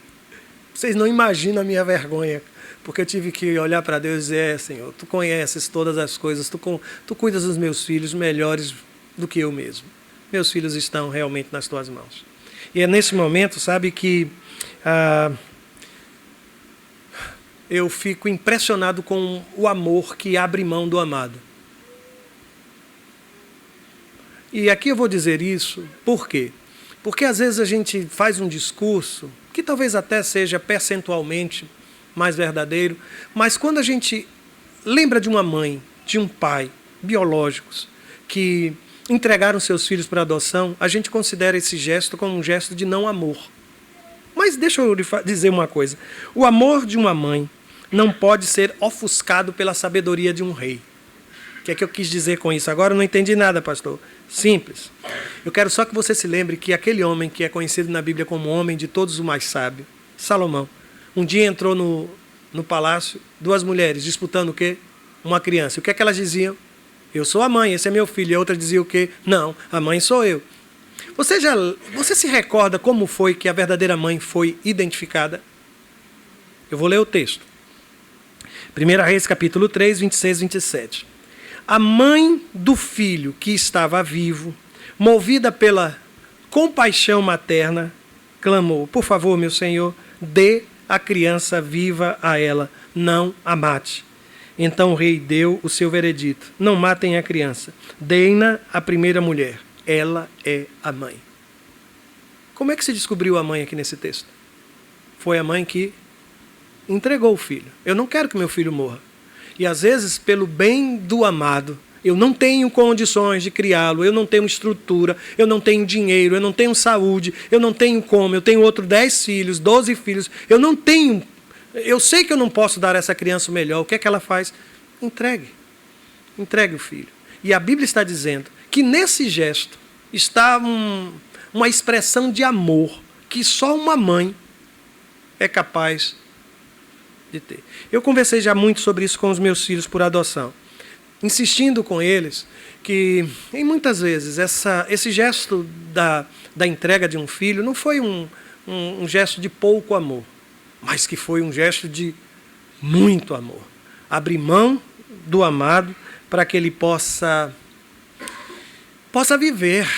Vocês não imaginam a minha vergonha, porque eu tive que olhar para Deus e dizer, Senhor, Tu conheces todas as coisas, tu cuidas dos meus filhos melhores do que eu mesmo. Meus filhos estão realmente nas Tuas mãos. E é nesse momento, sabe, que eu fico impressionado com o amor que abre mão do amado. E aqui eu vou dizer isso, por quê? Porque às vezes a gente faz um discurso, que talvez até seja percentualmente mais verdadeiro, mas quando a gente lembra de uma mãe, de um pai, biológicos, que entregaram seus filhos para adoção, a gente considera esse gesto como um gesto de não amor. Mas deixa eu lhe dizer uma coisa. O amor de uma mãe não pode ser ofuscado pela sabedoria de um rei. O que é que eu quis dizer com isso? Agora eu não entendi nada, pastor. Simples. Eu quero só que você se lembre que aquele homem que é conhecido na Bíblia como o homem de todos o mais sábio, Salomão, um dia entrou no palácio, duas mulheres disputando o quê? Uma criança. E o que é que elas diziam? Eu sou a mãe, esse é meu filho. E a outra dizia o quê? Não, a mãe sou eu. Você se recorda como foi que a verdadeira mãe foi identificada? Eu vou ler o texto. 1 Reis, capítulo 3, 26 e 27. A mãe do filho que estava vivo, movida pela compaixão materna, clamou: por favor, meu senhor, dê a criança viva a ela, não a mate. Então o rei deu o seu veredito: não matem a criança, deem-na à primeira mulher, ela é a mãe. Como é que se descobriu a mãe aqui nesse texto? Foi a mãe que entregou o filho. Eu não quero que meu filho morra. E às vezes, pelo bem do amado, eu não tenho condições de criá-lo, eu não tenho estrutura, eu não tenho dinheiro, eu não tenho saúde, eu não tenho como, eu tenho outro 10 filhos, 12 filhos, eu sei que eu não posso dar a essa criança o melhor. O que é que ela faz? Entregue o filho. E a Bíblia está dizendo que nesse gesto está uma expressão de amor que só uma mãe é capaz de ter. Eu conversei já muito sobre isso com os meus filhos por adoção, insistindo com eles que, em muitas vezes, esse gesto da entrega de um filho não foi um gesto de pouco amor, mas que foi um gesto de muito amor. Abrir mão do amado para que ele possa viver,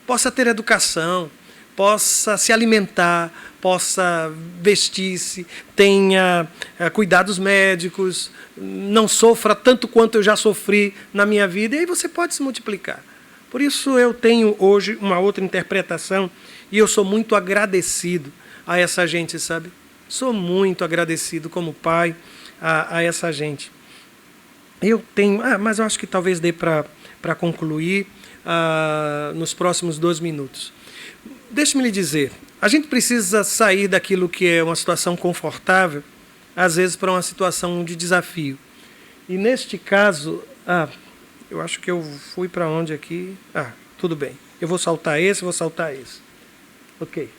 possa ter educação, possa se alimentar, possa vestir-se, tenha cuidados médicos, não sofra tanto quanto eu já sofri na minha vida, e aí você pode se multiplicar. Por isso eu tenho hoje uma outra interpretação, e eu sou muito agradecido a essa gente, sabe? Sou muito agradecido como pai a essa gente. Eu tenho, mas eu acho que talvez dê para concluir nos próximos 2 minutos. Deixe-me lhe dizer, a gente precisa sair daquilo que é uma situação confortável, às vezes para uma situação de desafio. E neste caso, eu acho que eu fui para onde aqui? Tudo bem. Eu vou saltar esse. Ok.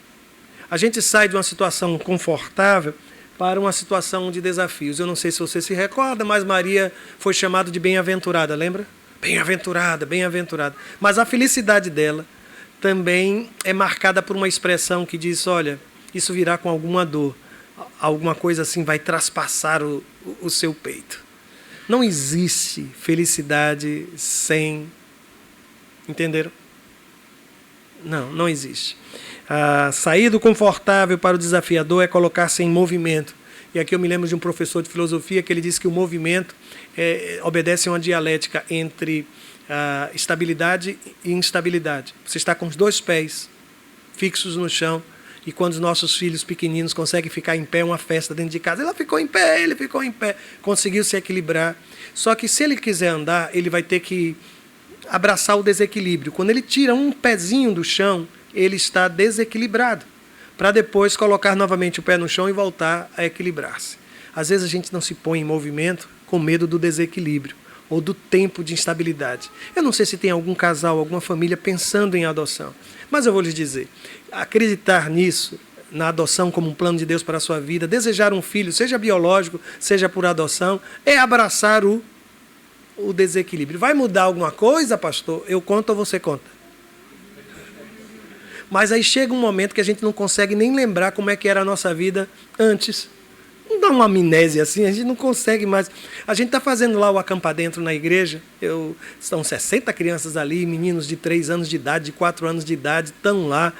A gente sai de uma situação confortável para uma situação de desafios. Eu não sei se você se recorda, mas Maria foi chamada de bem-aventurada, lembra? Bem-aventurada, bem-aventurada. Mas a felicidade dela também é marcada por uma expressão que diz: olha, isso virá com alguma dor, alguma coisa assim vai traspassar o seu peito. Não existe felicidade sem... Entenderam? Não existe. Sair do confortável para o desafiador é colocar-se em movimento. E aqui eu me lembro de um professor de filosofia que ele disse que o movimento obedece a uma dialética entre estabilidade e instabilidade. Você está com os 2 pés fixos no chão, e quando os nossos filhos pequeninos conseguem ficar em pé, uma festa dentro de casa, ele ficou em pé, conseguiu se equilibrar. Só que se ele quiser andar, ele vai ter que abraçar o desequilíbrio. Quando ele tira um pezinho do chão, ele está desequilibrado, para depois colocar novamente o pé no chão e voltar a equilibrar-se. Às vezes a gente não se põe em movimento com medo do desequilíbrio ou do tempo de instabilidade. Eu não sei se tem algum casal, alguma família pensando em adoção, mas eu vou lhes dizer, acreditar nisso, na adoção como um plano de Deus para a sua vida, desejar um filho, seja biológico, seja por adoção, é abraçar o desequilíbrio. Vai mudar alguma coisa, pastor? Eu conto ou você conta? Mas aí chega um momento que a gente não consegue nem lembrar como é que era a nossa vida antes. Não dá uma amnésia assim, a gente não consegue mais. A gente está fazendo lá o Acampa Dentro na igreja, estão 60 crianças ali, meninos de 3 anos de idade, de 4 anos de idade, estão lá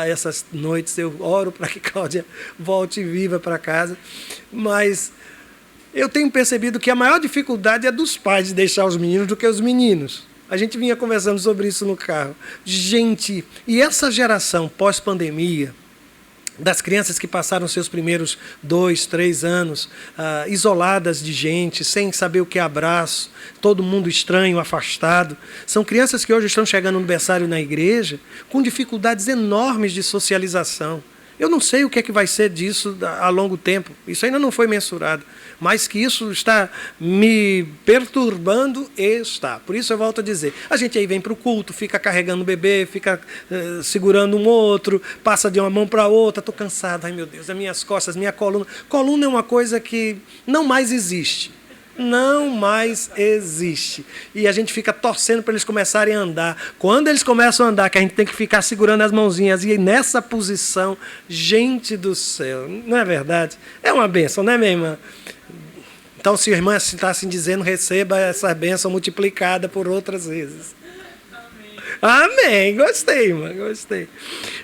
essas noites. Eu oro para que Cláudia volte viva para casa. Mas eu tenho percebido que a maior dificuldade é dos pais de deixar os meninos do que os meninos. A gente vinha conversando sobre isso no carro. Gente, e essa geração pós-pandemia, das crianças que passaram seus primeiros 2, 3 anos isoladas de gente, sem saber o que é abraço, todo mundo estranho, afastado. São crianças que hoje estão chegando no berçário na igreja com dificuldades enormes de socialização. Eu não sei o que é que vai ser disso a longo tempo, isso ainda não foi mensurado, mas que isso está me perturbando, está. Por isso eu volto a dizer, a gente aí vem para o culto, fica carregando o bebê, fica segurando um outro, passa de uma mão para a outra, estou cansado, ai meu Deus, as minhas costas, minha coluna. Coluna é uma coisa que não mais existe. Não mais existe. E a gente fica torcendo para eles começarem a andar. Quando eles começam a andar, que a gente tem que ficar segurando as mãozinhas, e nessa posição, gente do céu, não é verdade? É uma bênção, não é, minha irmã? Então, se a irmã está assim dizendo, receba essa bênção multiplicada por outras vezes. Amém. Gostei, irmã, gostei.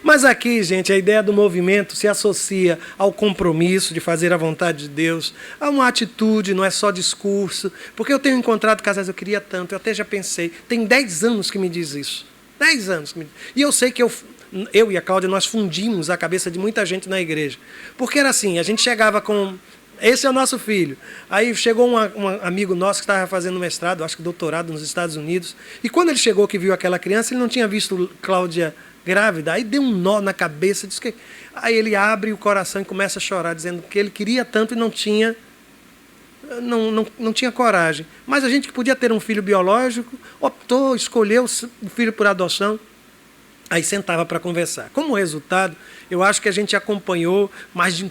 Mas aqui, gente, a ideia do movimento se associa ao compromisso de fazer a vontade de Deus, a uma atitude, não é só discurso. Porque eu tenho encontrado casais, eu queria tanto, eu até já pensei, tem 10 anos que me diz isso. 10 anos que me diz. E eu sei que eu e a Cláudia, nós fundimos a cabeça de muita gente na igreja. Porque era assim, a gente chegava com... Esse é o nosso filho. Aí chegou um amigo nosso que estava fazendo mestrado, acho que doutorado nos Estados Unidos. E quando ele chegou que viu aquela criança, ele não tinha visto Cláudia grávida. Aí deu um nó na cabeça. Disse que... Aí ele abre o coração e começa a chorar, dizendo que ele queria tanto e não tinha coragem. Mas a gente que podia ter um filho biológico, optou, escolheu o filho por adoção. Aí sentava para conversar. Como resultado, eu acho que a gente acompanhou mais de,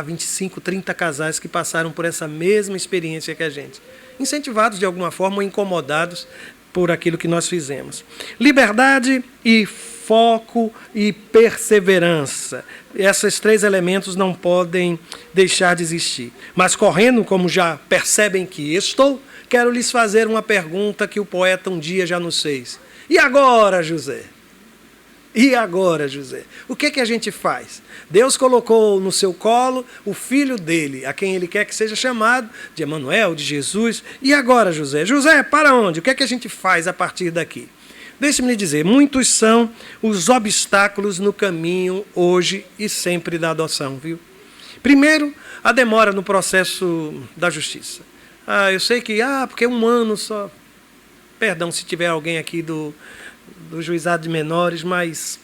25, 30 casais que passaram por essa mesma experiência que a gente. Incentivados de alguma forma ou incomodados por aquilo que nós fizemos. Liberdade e foco e perseverança. Esses 3 elementos não podem deixar de existir. Mas correndo, como já percebem que estou, quero lhes fazer uma pergunta que o poeta um dia já nos fez. E agora, José? E agora, José? O que é que a gente faz? Deus colocou no seu colo o filho dele, a quem ele quer que seja chamado, de Emanuel, de Jesus. E agora, José? José, para onde? O que é que a gente faz a partir daqui? Deixe-me lhe dizer, muitos são os obstáculos no caminho hoje e sempre da adoção, viu? Primeiro, a demora no processo da justiça. Eu sei que, porque 1 ano só. Perdão se tiver alguém aqui do juizado de menores, mas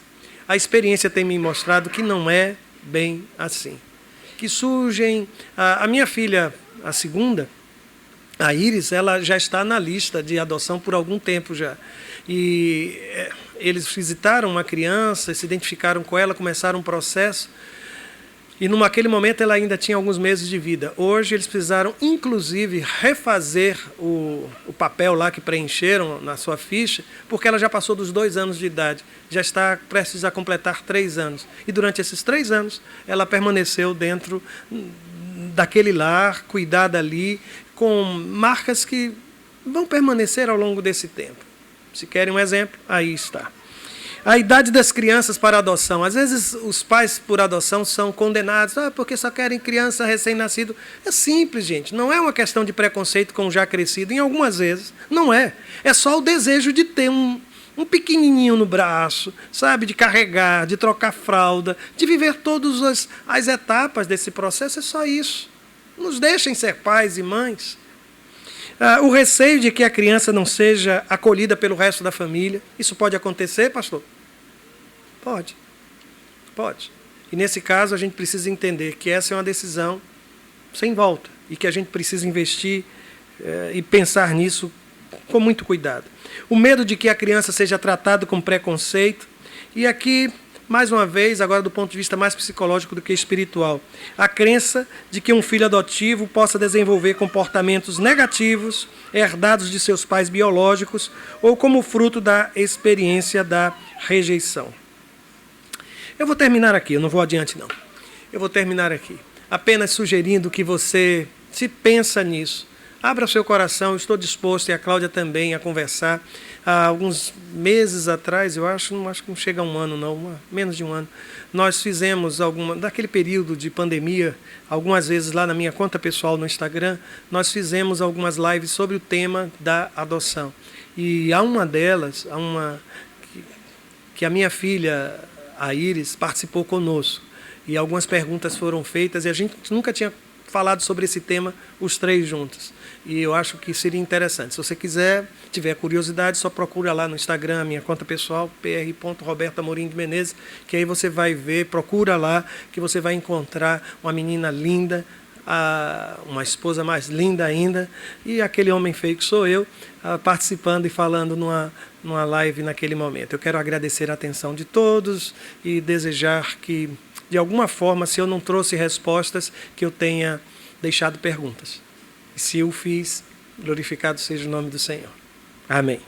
a experiência tem me mostrado que não é bem assim. Que surgem... A minha filha, a segunda, a Iris, ela já está na lista de adoção por algum tempo já. E eles visitaram uma criança, se identificaram com ela, começaram um processo. E naquele momento ela ainda tinha alguns meses de vida. Hoje eles precisaram, inclusive, refazer o papel lá que preencheram na sua ficha, porque ela já passou dos 2 anos de idade, já está prestes a completar 3 anos. E durante esses 3 anos, ela permaneceu dentro daquele lar, cuidada ali, com marcas que vão permanecer ao longo desse tempo. Se querem um exemplo, aí está. A idade das crianças para adoção. Às vezes os pais por adoção são condenados, porque só querem criança recém-nascido. É simples, gente. Não é uma questão de preconceito com o já crescido. Em algumas vezes, não é. É só o desejo de ter um pequenininho no braço, sabe? De carregar, de trocar fralda, de viver todas as etapas desse processo. É só isso. Nos deixem ser pais e mães. O receio de que a criança não seja acolhida pelo resto da família. Isso pode acontecer, pastor? Pode. Pode. E nesse caso a gente precisa entender que essa é uma decisão sem volta e que a gente precisa investir e pensar nisso com muito cuidado. O medo de que a criança seja tratada com preconceito. E aqui, mais uma vez, agora do ponto de vista mais psicológico do que espiritual, a crença de que um filho adotivo possa desenvolver comportamentos negativos, herdados de seus pais biológicos, ou como fruto da experiência da rejeição. Eu vou terminar aqui, eu não vou adiante não. Eu vou terminar aqui, apenas sugerindo que você, se pensa nisso, abra seu coração, estou disposto, e a Cláudia também, a conversar. Há alguns meses atrás, eu acho que não chega a um ano, não, menos de um ano, nós fizemos daquele período de pandemia, algumas vezes lá na minha conta pessoal no Instagram, nós fizemos algumas lives sobre o tema da adoção. E há uma delas, que a minha filha, a Iris, participou conosco. E algumas perguntas foram feitas, e a gente nunca tinha falado sobre esse tema, os três juntos. E eu acho que seria interessante. Se você tiver curiosidade, só procura lá no Instagram, a minha conta pessoal, pr.roberta_amorim_de_menezes, que aí você vai ver, procura lá, que você vai encontrar uma menina linda, uma esposa mais linda ainda, e aquele homem feio que sou eu, participando e falando numa live naquele momento. Eu quero agradecer a atenção de todos e desejar que, de alguma forma, se eu não trouxe respostas, que eu tenha deixado perguntas. E se eu fiz, glorificado seja o nome do Senhor. Amém.